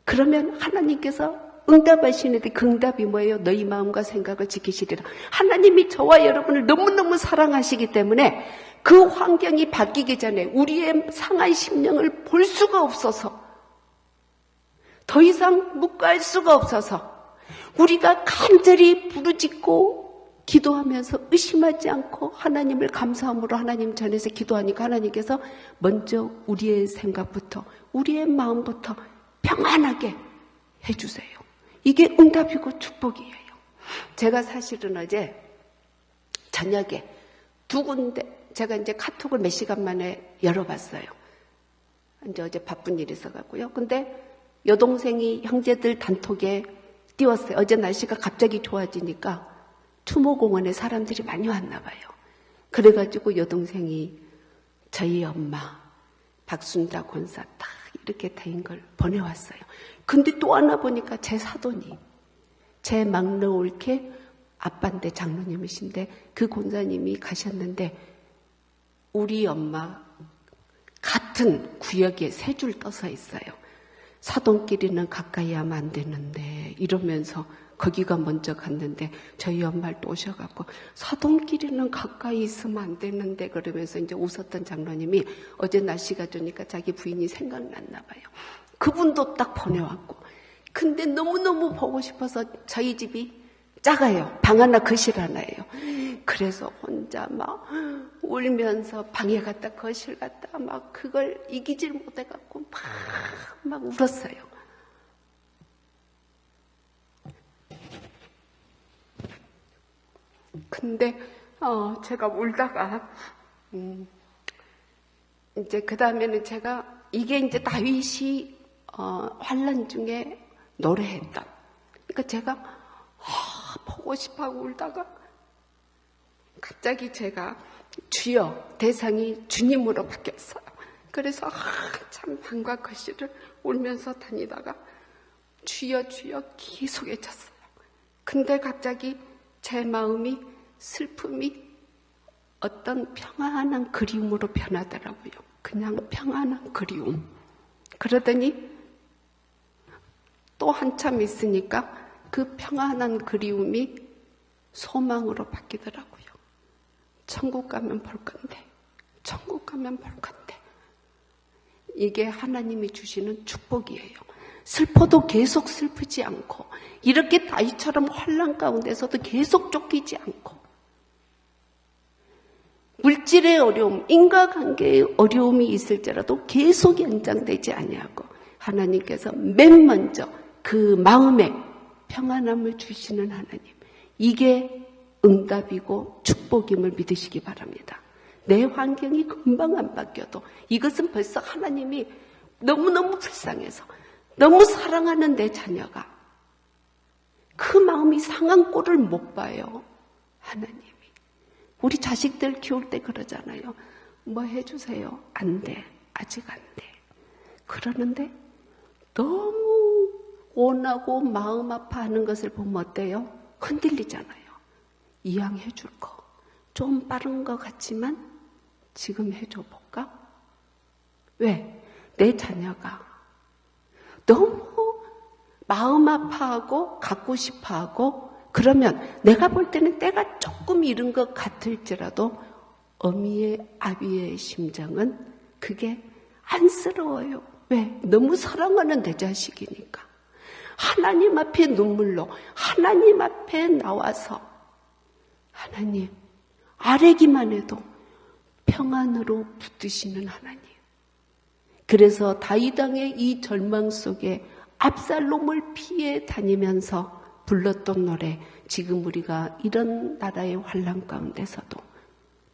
[SPEAKER 2] 그러면 하나님께서 응답하시는데 그 응답이 뭐예요? 너희 마음과 생각을 지키시리라. 하나님이 저와 여러분을 너무너무 사랑하시기 때문에 그 환경이 바뀌기 전에 우리의 상한 심령을 볼 수가 없어서, 더 이상 묵과할 수가 없어서 우리가 간절히 부르짖고 기도하면서 의심하지 않고 하나님을 감사함으로 하나님 전에서 기도하니까 하나님께서 먼저 우리의 생각부터 우리의 마음부터 평안하게 해주세요. 이게 응답이고 축복이에요. 제가 사실은 어제 저녁에 두 군데 제가 이제 카톡을 몇 시간 만에 열어봤어요. 이제 어제 바쁜 일이 있어가고요. 근데 여동생이 형제들 단톡에 띄웠어요. 어제 날씨가 갑자기 좋아지니까 추모공원에 사람들이 많이 왔나 봐요. 그래가지고 여동생이 저희 엄마 박순자 권사 딱 이렇게 된 걸 보내왔어요. 근데 또 하나 보니까 제 사돈이, 제 막내 올케 아빠인데 장로님이신데 그 권사님이 가셨는데 우리 엄마 같은 구역에 세 줄 떠서 있어요. 사돈끼리는 가까이 하면 안 되는데 이러면서 거기가 먼저 갔는데 저희 엄마를 또 오셔갖고 사돈끼리는 가까이 있으면 안 되는데 그러면서 이제 웃었던 장로님이 어제 날씨가 좋으니까 자기 부인이 생각났나 봐요. 그분도 딱 보내왔고, 근데 너무너무 보고 싶어서 저희 집이 작아요. 방 하나 거실 하나예요. 그래서 혼자 막 울면서 방에 갔다 거실 갔다 막 그걸 이기질 못해갖고 막 울었어요. 근데 제가 울다가 이제 그 다음에는 제가 이게 이제 다윗이 환난 중에 노래했던, 그러니까 제가 보고 싶어하고 울다가 갑자기 제가 주여 대상이 주님으로 바뀌었어요. 그래서 참 방과 거실을 울면서 다니다가 주여 주여 계속 외쳤어요. 근데 갑자기 제 마음이 슬픔이 어떤 평안한 그리움으로 변하더라고요. 그냥 평안한 그리움. 그러더니 또 한참 있으니까 그 평안한 그리움이 소망으로 바뀌더라고요. 천국 가면 볼 건데, 천국 가면 볼 건데. 이게 하나님이 주시는 축복이에요. 슬퍼도 계속 슬프지 않고, 이렇게 다윗처럼 환난 가운데서도 계속 쫓기지 않고, 물질의 어려움, 인과관계의 어려움이 있을지라도 계속 연장되지 아니하고 하나님께서 맨 먼저 그 마음에 평안함을 주시는 하나님, 이게 응답이고 축복임을 믿으시기 바랍니다. 내 환경이 금방 안 바뀌어도 이것은 벌써 하나님이 너무너무 불쌍해서 너무 사랑하는 내 자녀가 그 마음이 상한 꼴을 못 봐요. 하나님이 우리 자식들 키울 때 그러잖아요. 뭐 해주세요. 안 돼. 아직 안 돼. 그러는데 너무 원하고 마음 아파하는 것을 보면 어때요? 흔들리잖아요. 이왕 해줄 거 좀 빠른 것 같지만 지금 해줘 볼까? 왜? 내 자녀가 너무 마음 아파하고 갖고 싶어하고 그러면 내가 볼 때는 때가 조금 이른 것 같을지라도 어미의 아비의 심정은 그게 안쓰러워요. 왜? 너무 사랑하는 내 자식이니까. 하나님 앞에 눈물로 하나님 앞에 나와서 하나님 아뢰기만 해도 평안으로 붙드시는 하나님. 그래서 다윗 왕의 이 절망 속에 압살롬을 피해 다니면서 불렀던 노래, 지금 우리가 이런 나라의 환난 가운데서도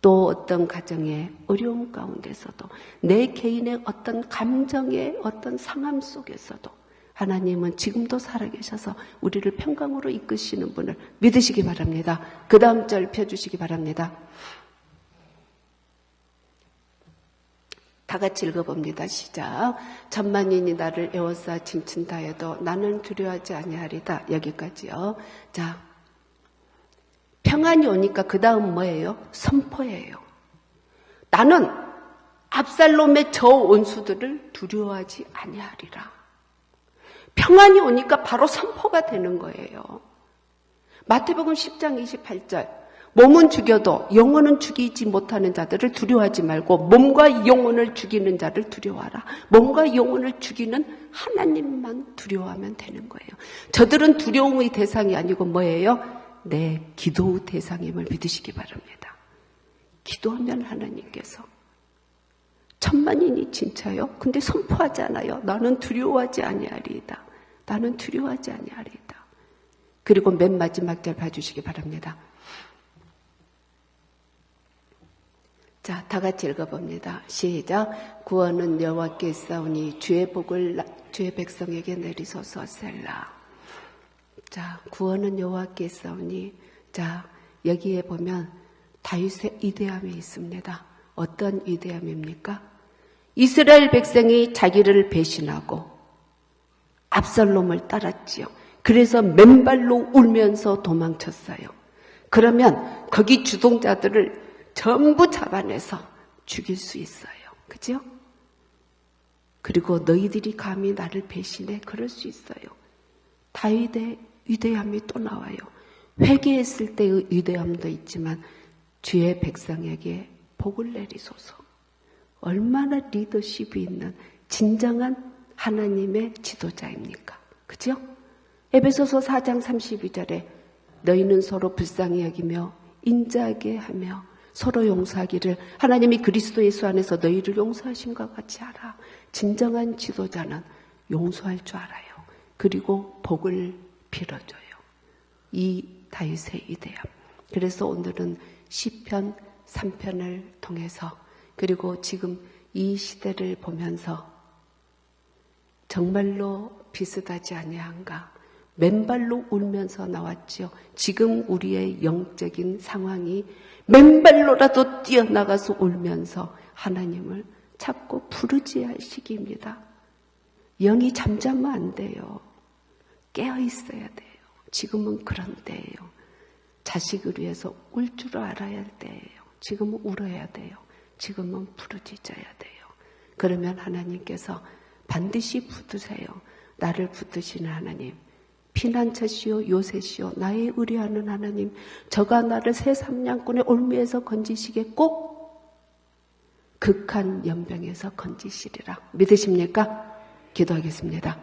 [SPEAKER 2] 또 어떤 가정의 어려움 가운데서도 내 개인의 어떤 감정의 어떤 상함 속에서도 하나님은 지금도 살아계셔서 우리를 평강으로 이끄시는 분을 믿으시기 바랍니다. 그 다음 절 펴주시기 바랍니다. 다 같이 읽어봅니다. 시작. 천만인이 나를 에워싸 침친다 해도 나는 두려워하지 아니하리다. 여기까지요. 자, 평안이 오니까 그 다음 뭐예요? 선포예요. 나는 압살롬의 저 원수들을 두려워하지 아니하리라. 평안이 오니까 바로 선포가 되는 거예요. 마태복음 10장 28절. 몸은 죽여도 영혼은 죽이지 못하는 자들을 두려워하지 말고 몸과 영혼을 죽이는 자를 두려워하라. 몸과 영혼을 죽이는 하나님만 두려워하면 되는 거예요. 저들은 두려움의 대상이 아니고 뭐예요? 내 기도의 대상임을 믿으시기 바랍니다. 기도하면 하나님께서 천만인이 진짜요? 근데 선포하잖아요. 나는 두려워하지 아니하리이다. 나는 두려워하지 아니하리이다. 그리고 맨 마지막 절 봐주시기 바랍니다. 자, 다 같이 읽어봅니다. 시작. 구원은 여호와께 있사오니 주의 복을 주의 백성에게 내리소서. 셀라. 자, 구원은 여호와께 있사오니, 자, 여기에 보면 다윗의 위대함이 있습니다. 어떤 위대함입니까? 이스라엘 백성이 자기를 배신하고 압살롬을 따랐지요. 그래서 맨발로 울면서 도망쳤어요. 그러면 거기 주동자들을 전부 잡아내서 죽일 수 있어요. 그죠? 그리고 너희들이 감히 나를 배신해? 그럴 수 있어요. 다윗의 위대함이 또 나와요. 회개했을 때의 위대함도 있지만 주의 백성에게 복을 내리소서. 얼마나 리더십이 있는 진정한 하나님의 지도자입니까? 그죠? 에베소서 4장 32절에 너희는 서로 불쌍히 여기며 인자하게 하며 서로 용서하기를 하나님이 그리스도 예수 안에서 너희를 용서하신 것 같이 하라. 진정한 지도자는 용서할 줄 알아요. 그리고 복을 빌어줘요. 이 다윗의 위대함. 그래서 오늘은 시편 3편을 통해서 그리고 지금 이 시대를 보면서 정말로 비슷하지 아니한가. 맨발로 울면서 나왔지요. 지금 우리의 영적인 상황이 맨발로라도 뛰어나가서 울면서 하나님을 찾고 부르짖어야 할 시기입니다. 영이 잠자면 안 돼요. 깨어 있어야 돼요. 지금은 그런 때예요. 자식을 위해서 울 줄 알아야 할 때예요. 지금은 울어야 돼요. 지금은 부르짖어야 돼요. 그러면 하나님께서 반드시 붙드세요. 나를 붙드시는 하나님. 피난처시오 요새시오 나의 의뢰하는 하나님, 저가 나를 새 삼냥꾼의 올무에서 건지시게 꼭 극한 연병에서 건지시리라. 믿으십니까? 기도하겠습니다.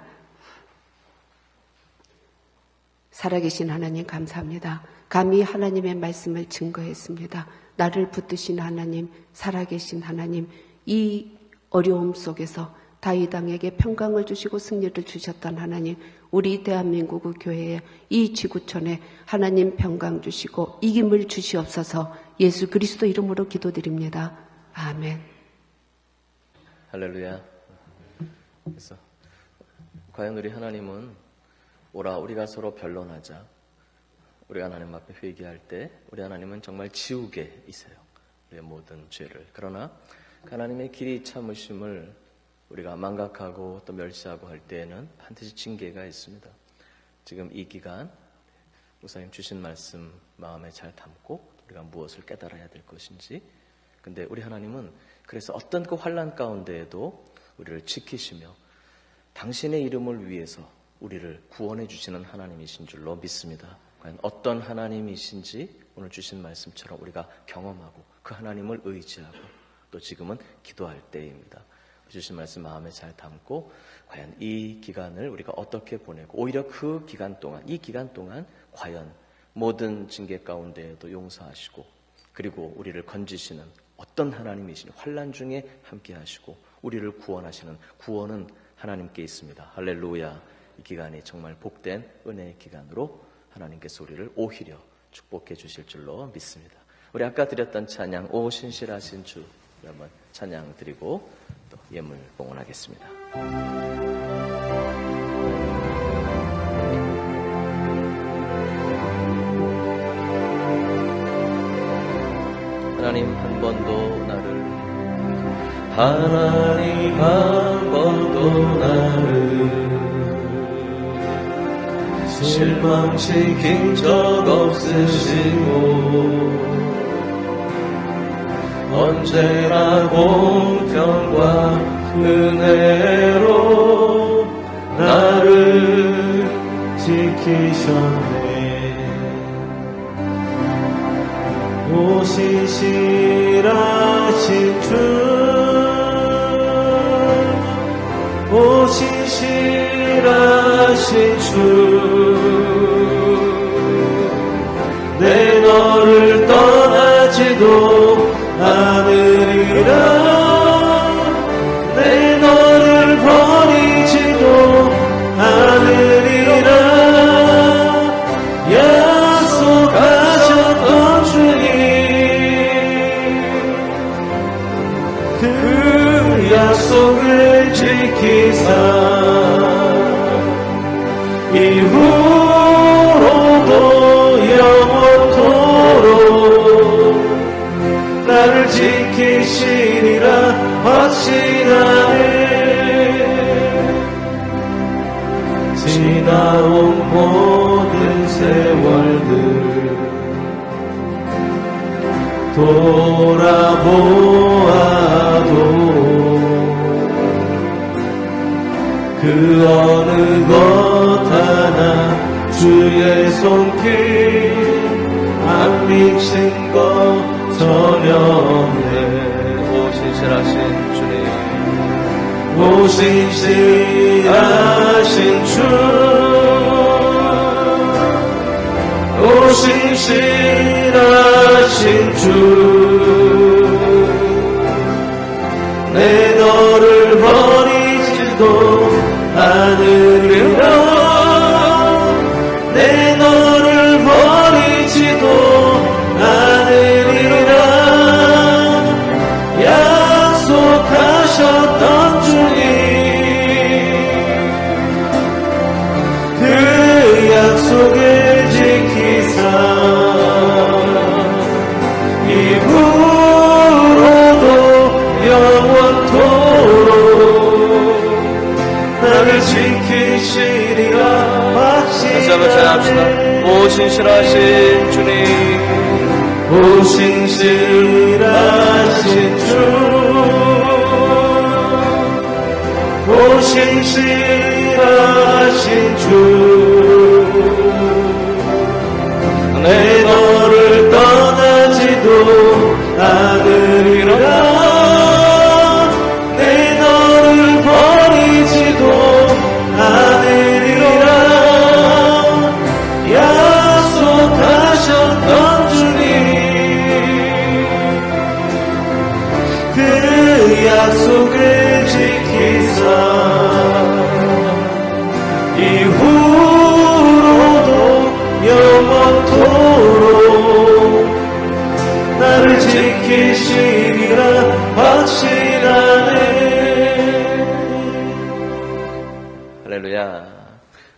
[SPEAKER 2] 살아계신 하나님 감사합니다. 감히 하나님의 말씀을 증거했습니다. 나를 붙드신 하나님, 살아계신 하나님, 이 어려움 속에서 다윗 왕에게 평강을 주시고 승리를 주셨던 하나님, 우리 대한민국 교회에 이 지구촌에 하나님 평강 주시고 이김을 주시옵소서. 예수 그리스도 이름으로 기도드립니다. 아멘.
[SPEAKER 3] 할렐루야. 그래서 과연 우리 하나님은 오라 우리가 서로 변론하자. 우리가 하나님 앞에 회개할 때 우리 하나님은 정말 지우개이세요. 우리의 모든 죄를. 그러나 하나님의 길이 참으심을 우리가 망각하고 또 멸시하고 할 때에는 반드시 징계가 있습니다. 지금 이 기간 목사님 주신 말씀 마음에 잘 담고 우리가 무엇을 깨달아야 될 것인지. 근데 우리 하나님은 그래서 어떤 그 환난 가운데에도 우리를 지키시며 당신의 이름을 위해서 우리를 구원해 주시는 하나님이신 줄로 믿습니다. 과연 어떤 하나님이신지 오늘 주신 말씀처럼 우리가 경험하고 그 하나님을 의지하고 또 지금은 기도할 때입니다. 주신 말씀 마음에 잘 담고 과연 이 기간을 우리가 어떻게 보내고 오히려 그 기간 동안 이 기간 동안 과연 모든 징계 가운데에도 용서하시고 그리고 우리를 건지시는 어떤 하나님이시니 환난 중에 함께 하시고 우리를 구원하시는 구원은 하나님께 있습니다. 할렐루야. 이 기간이 정말 복된 은혜의 기간으로 하나님께서 우리를 오히려 축복해 주실 줄로 믿습니다. 우리 아까 드렸던 찬양 오 신실하신 주 한번 찬양 드리고 또 예물 봉헌하겠습니다. 하나님 한 번도 나를 실망시킨 적 없으시고 언제나 공평과 은혜로 나를 지키셨네.
[SPEAKER 1] 오신실하신 주, 오신실하신 주, 내 너를 떠나지도 않으리라, 내 너를 버리지도 않으리라, 약속하셨던 주님, 그 약속을 지키사 이후로도 영원토록 나를 지키시리라 확신하네. 지나온 모든 세월들 돌아보아도 그 어느 것 하나 주의 손길 안 미친 것 전혀 없네.
[SPEAKER 3] 오신실하신 주님,
[SPEAKER 1] 오신실하신 주, 오신실하신 주, 내 너를 버리지도 않으리라, 내 너를 버리지도 않으리라, 약속하셨던 주님, 그 약속을 지키사 이후로도 영원토록 나를 지키시리라
[SPEAKER 3] 다시 한번 찬양합시다.
[SPEAKER 1] 확신하네.
[SPEAKER 3] 오신실하신 주님,
[SPEAKER 1] 오신실하신 주, 오신실하신 주, 내 너를 떠나지도 않으리라, 내 너를 버리지도 않으리라, 약속하셨던 주님, 그 약속을 지키사 이후로도 영원토록 나를 지키시리라 확신하네.
[SPEAKER 3] 할렐루야.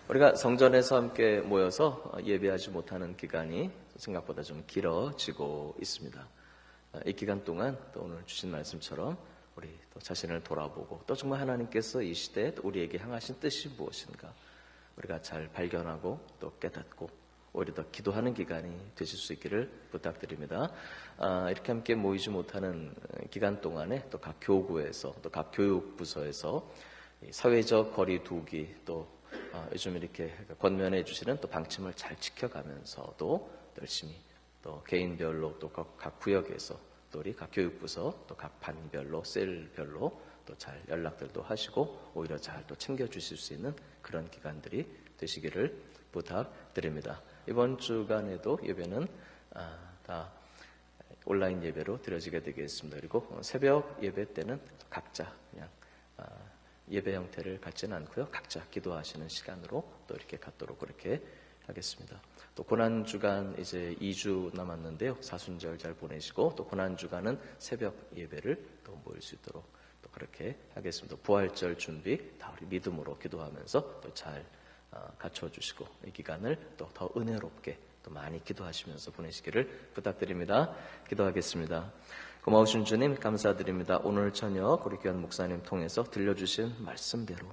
[SPEAKER 3] 우리가 성전에서 함께 모여서 예배하지 못하는 기간이 생각보다 좀 길어지고 있습니다. 이 기간 동안 또 오늘 주신 말씀처럼 우리 또 자신을 돌아보고 또 정말 하나님께서 이 시대에 우리에게 향하신 뜻이 무엇인가 우리가 잘 발견하고 또 깨닫고 오히려 더 기도하는 기간이 되실 수 있기를 부탁드립니다. 이렇게 함께 모이지 못하는 기간 동안에 또 각 교구에서 또 각 교육부서에서 사회적 거리 두기 또 요즘 이렇게 권면해 주시는 또 방침을 잘 지켜가면서도 열심히 또 개인별로 또 각 구역에서 또 우리 각 교육부서 또 각 반별로 셀별로 또 잘 연락들도 하시고 오히려 잘 또 챙겨주실 수 있는 그런 기간들이 되시기를 부탁드립니다. 이번 주간에도 예배는 다 온라인 예배로 드려지게 되겠습니다. 그리고 새벽 예배 때는 각자 그냥 예배 형태를 갖지는 않고요. 각자 기도하시는 시간으로 또 이렇게 갖도록 그렇게 하겠습니다. 또 고난주간 이제 2주 남았는데요. 사순절 잘 보내시고 또 고난주간은 새벽 예배를 또 모일 수 있도록 또 그렇게 하겠습니다. 부활절 준비 다 우리 믿음으로 기도하면서 또 잘 갖춰주시고 이 기간을 또 더 은혜롭게 또 많이 기도하시면서 보내시기를 부탁드립니다. 기도하겠습니다. 고마우신 주님 감사드립니다. 오늘 저녁 우리 귀한 목사님 통해서 들려주신 말씀대로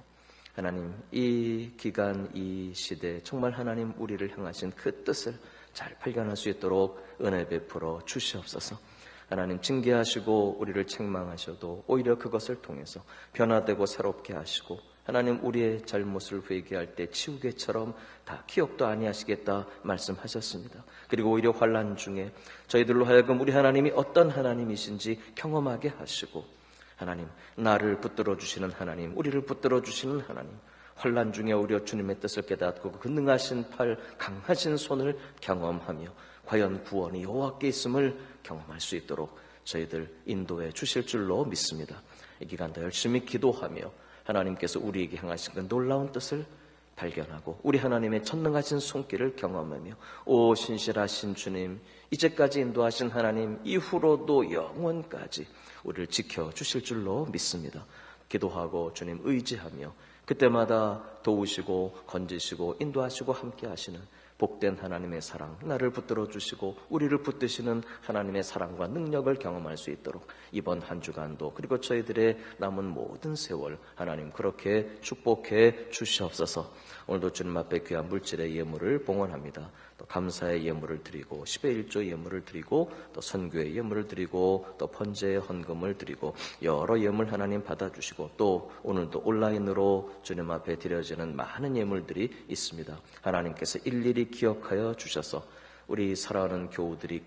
[SPEAKER 3] 하나님 이 기간 이 시대 정말 하나님 우리를 향하신 그 뜻을 잘 발견할 수 있도록 은혜 베풀어 주시옵소서. 하나님 징계하시고 우리를 책망하셔도 오히려 그것을 통해서 변화되고 새롭게 하시고 하나님 우리의 잘못을 회개할 때 치우개처럼 다 기억도 아니하시겠다 말씀하셨습니다. 그리고 오히려 환난 중에 저희들로 하여금 우리 하나님이 어떤 하나님이신지 경험하게 하시고, 하나님 나를 붙들어 주시는 하나님, 우리를 붙들어 주시는 하나님, 환난 중에 오히려 주님의 뜻을 깨닫고 그 능하신 팔, 강하신 손을 경험하며 과연 구원이 여호와께 있음을 경험할 수 있도록 저희들 인도해 주실 줄로 믿습니다. 이 기간 더 열심히 기도하며 하나님께서 우리에게 향하신 그 놀라운 뜻을 발견하고 우리 하나님의 전능하신 손길을 경험하며, 오 신실하신 주님, 이제까지 인도하신 하나님, 이후로도 영원까지 우리를 지켜주실 줄로 믿습니다. 기도하고 주님 의지하며 그때마다 도우시고 건지시고 인도하시고 함께 하시는 복된 하나님의 사랑, 나를 붙들어 주시고 우리를 붙드시는 하나님의 사랑과 능력을 경험할 수 있도록 이번 한 주간도, 그리고 저희들의 남은 모든 세월 하나님 그렇게 축복해 주시옵소서. 오늘도 주님 앞에 귀한 물질의 예물을 봉헌합니다. 또 감사의 예물을 드리고 10의 1조 예물을 드리고 또 선교의 예물을 드리고 또 번제의 헌금을 드리고 여러 예물 하나님 받아주시고, 또 오늘도 온라인으로 주님 앞에 드려지는 많은 예물들이 있습니다. 하나님께서 일일이 기억하여 주셔서 우리 사랑하는 교우들이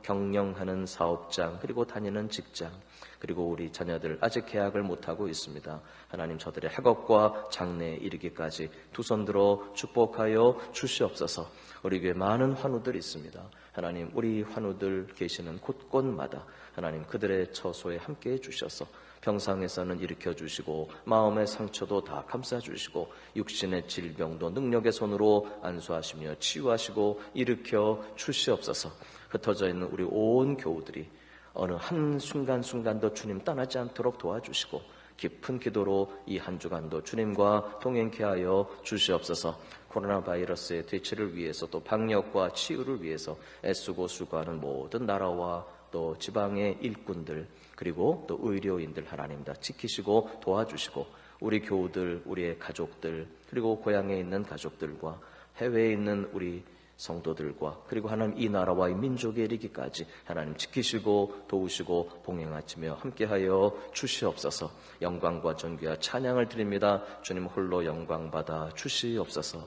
[SPEAKER 3] 경영하는 사업장, 그리고 다니는 직장, 그리고 우리 자녀들 아직 계약을 못하고 있습니다. 하나님 저들의 학업과 장래에 이르기까지 두 손 들어 축복하여 주시옵소서. 우리 교회 많은 환우들이 있습니다. 하나님 우리 환우들 계시는 곳곳마다 하나님 그들의 처소에 함께해 주셔서 병상에서는 일으켜 주시고 마음의 상처도 다 감싸 주시고 육신의 질병도 능력의 손으로 안수하시며 치유하시고 일으켜 주시옵소서. 흩어져 있는 우리 온 교우들이 어느 한 순간순간도 주님 떠나지 않도록 도와주시고 깊은 기도로 이 한 주간도 주님과 동행케 하여 주시옵소서. 코로나 바이러스의 대처를 위해서 또 방역과 치유를 위해서 애쓰고 수고하는 모든 나라와 또 지방의 일꾼들, 그리고 또 의료인들 하나님 다 지키시고 도와주시고 우리 교우들, 우리의 가족들, 그리고 고향에 있는 가족들과 해외에 있는 우리 성도들과 그리고 하나님 이 나라와 이 민족에 이르기까지 하나님 지키시고 도우시고 봉행하시며 함께하여 주시옵소서. 영광과 존귀와 찬양을 드립니다. 주님 홀로 영광 받아 주시옵소서.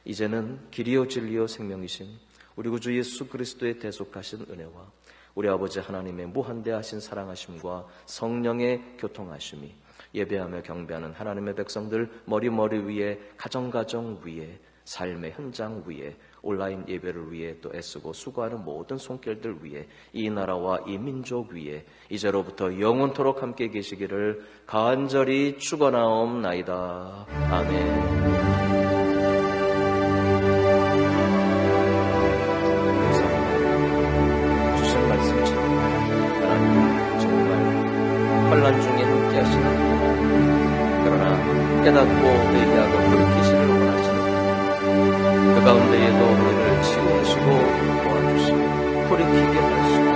[SPEAKER 3] 이제는 길이요 진리요 생명이신 우리 구주 예수 그리스도의 대속하신 은혜와 우리 아버지 하나님의 무한대하신 사랑하심과 성령의 교통하심이 예배하며 경배하는 하나님의 백성들 머리머리 위에, 가정 위에, 삶의 현장 위에, 온라인 예배를 위해 또 애쓰고 수고하는 모든 손길들 위에, 이 나라와 이 민족 위에 이제로부터 영원토록 함께 계시기를 간절히 축원하옵나이다. 아멘. 환난 중에 함께 하시는 하나님, 그러나 깨닫고 회개하고 돌이키시를 원하시는 그 가운데에도 우리를 치유하시고 도와주시고 돌이키게 하시고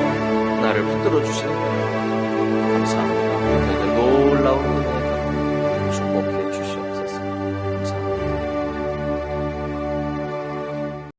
[SPEAKER 3] 나를 붙들어 주시는 하나님 감사합니다. 저희들 놀라운 은혜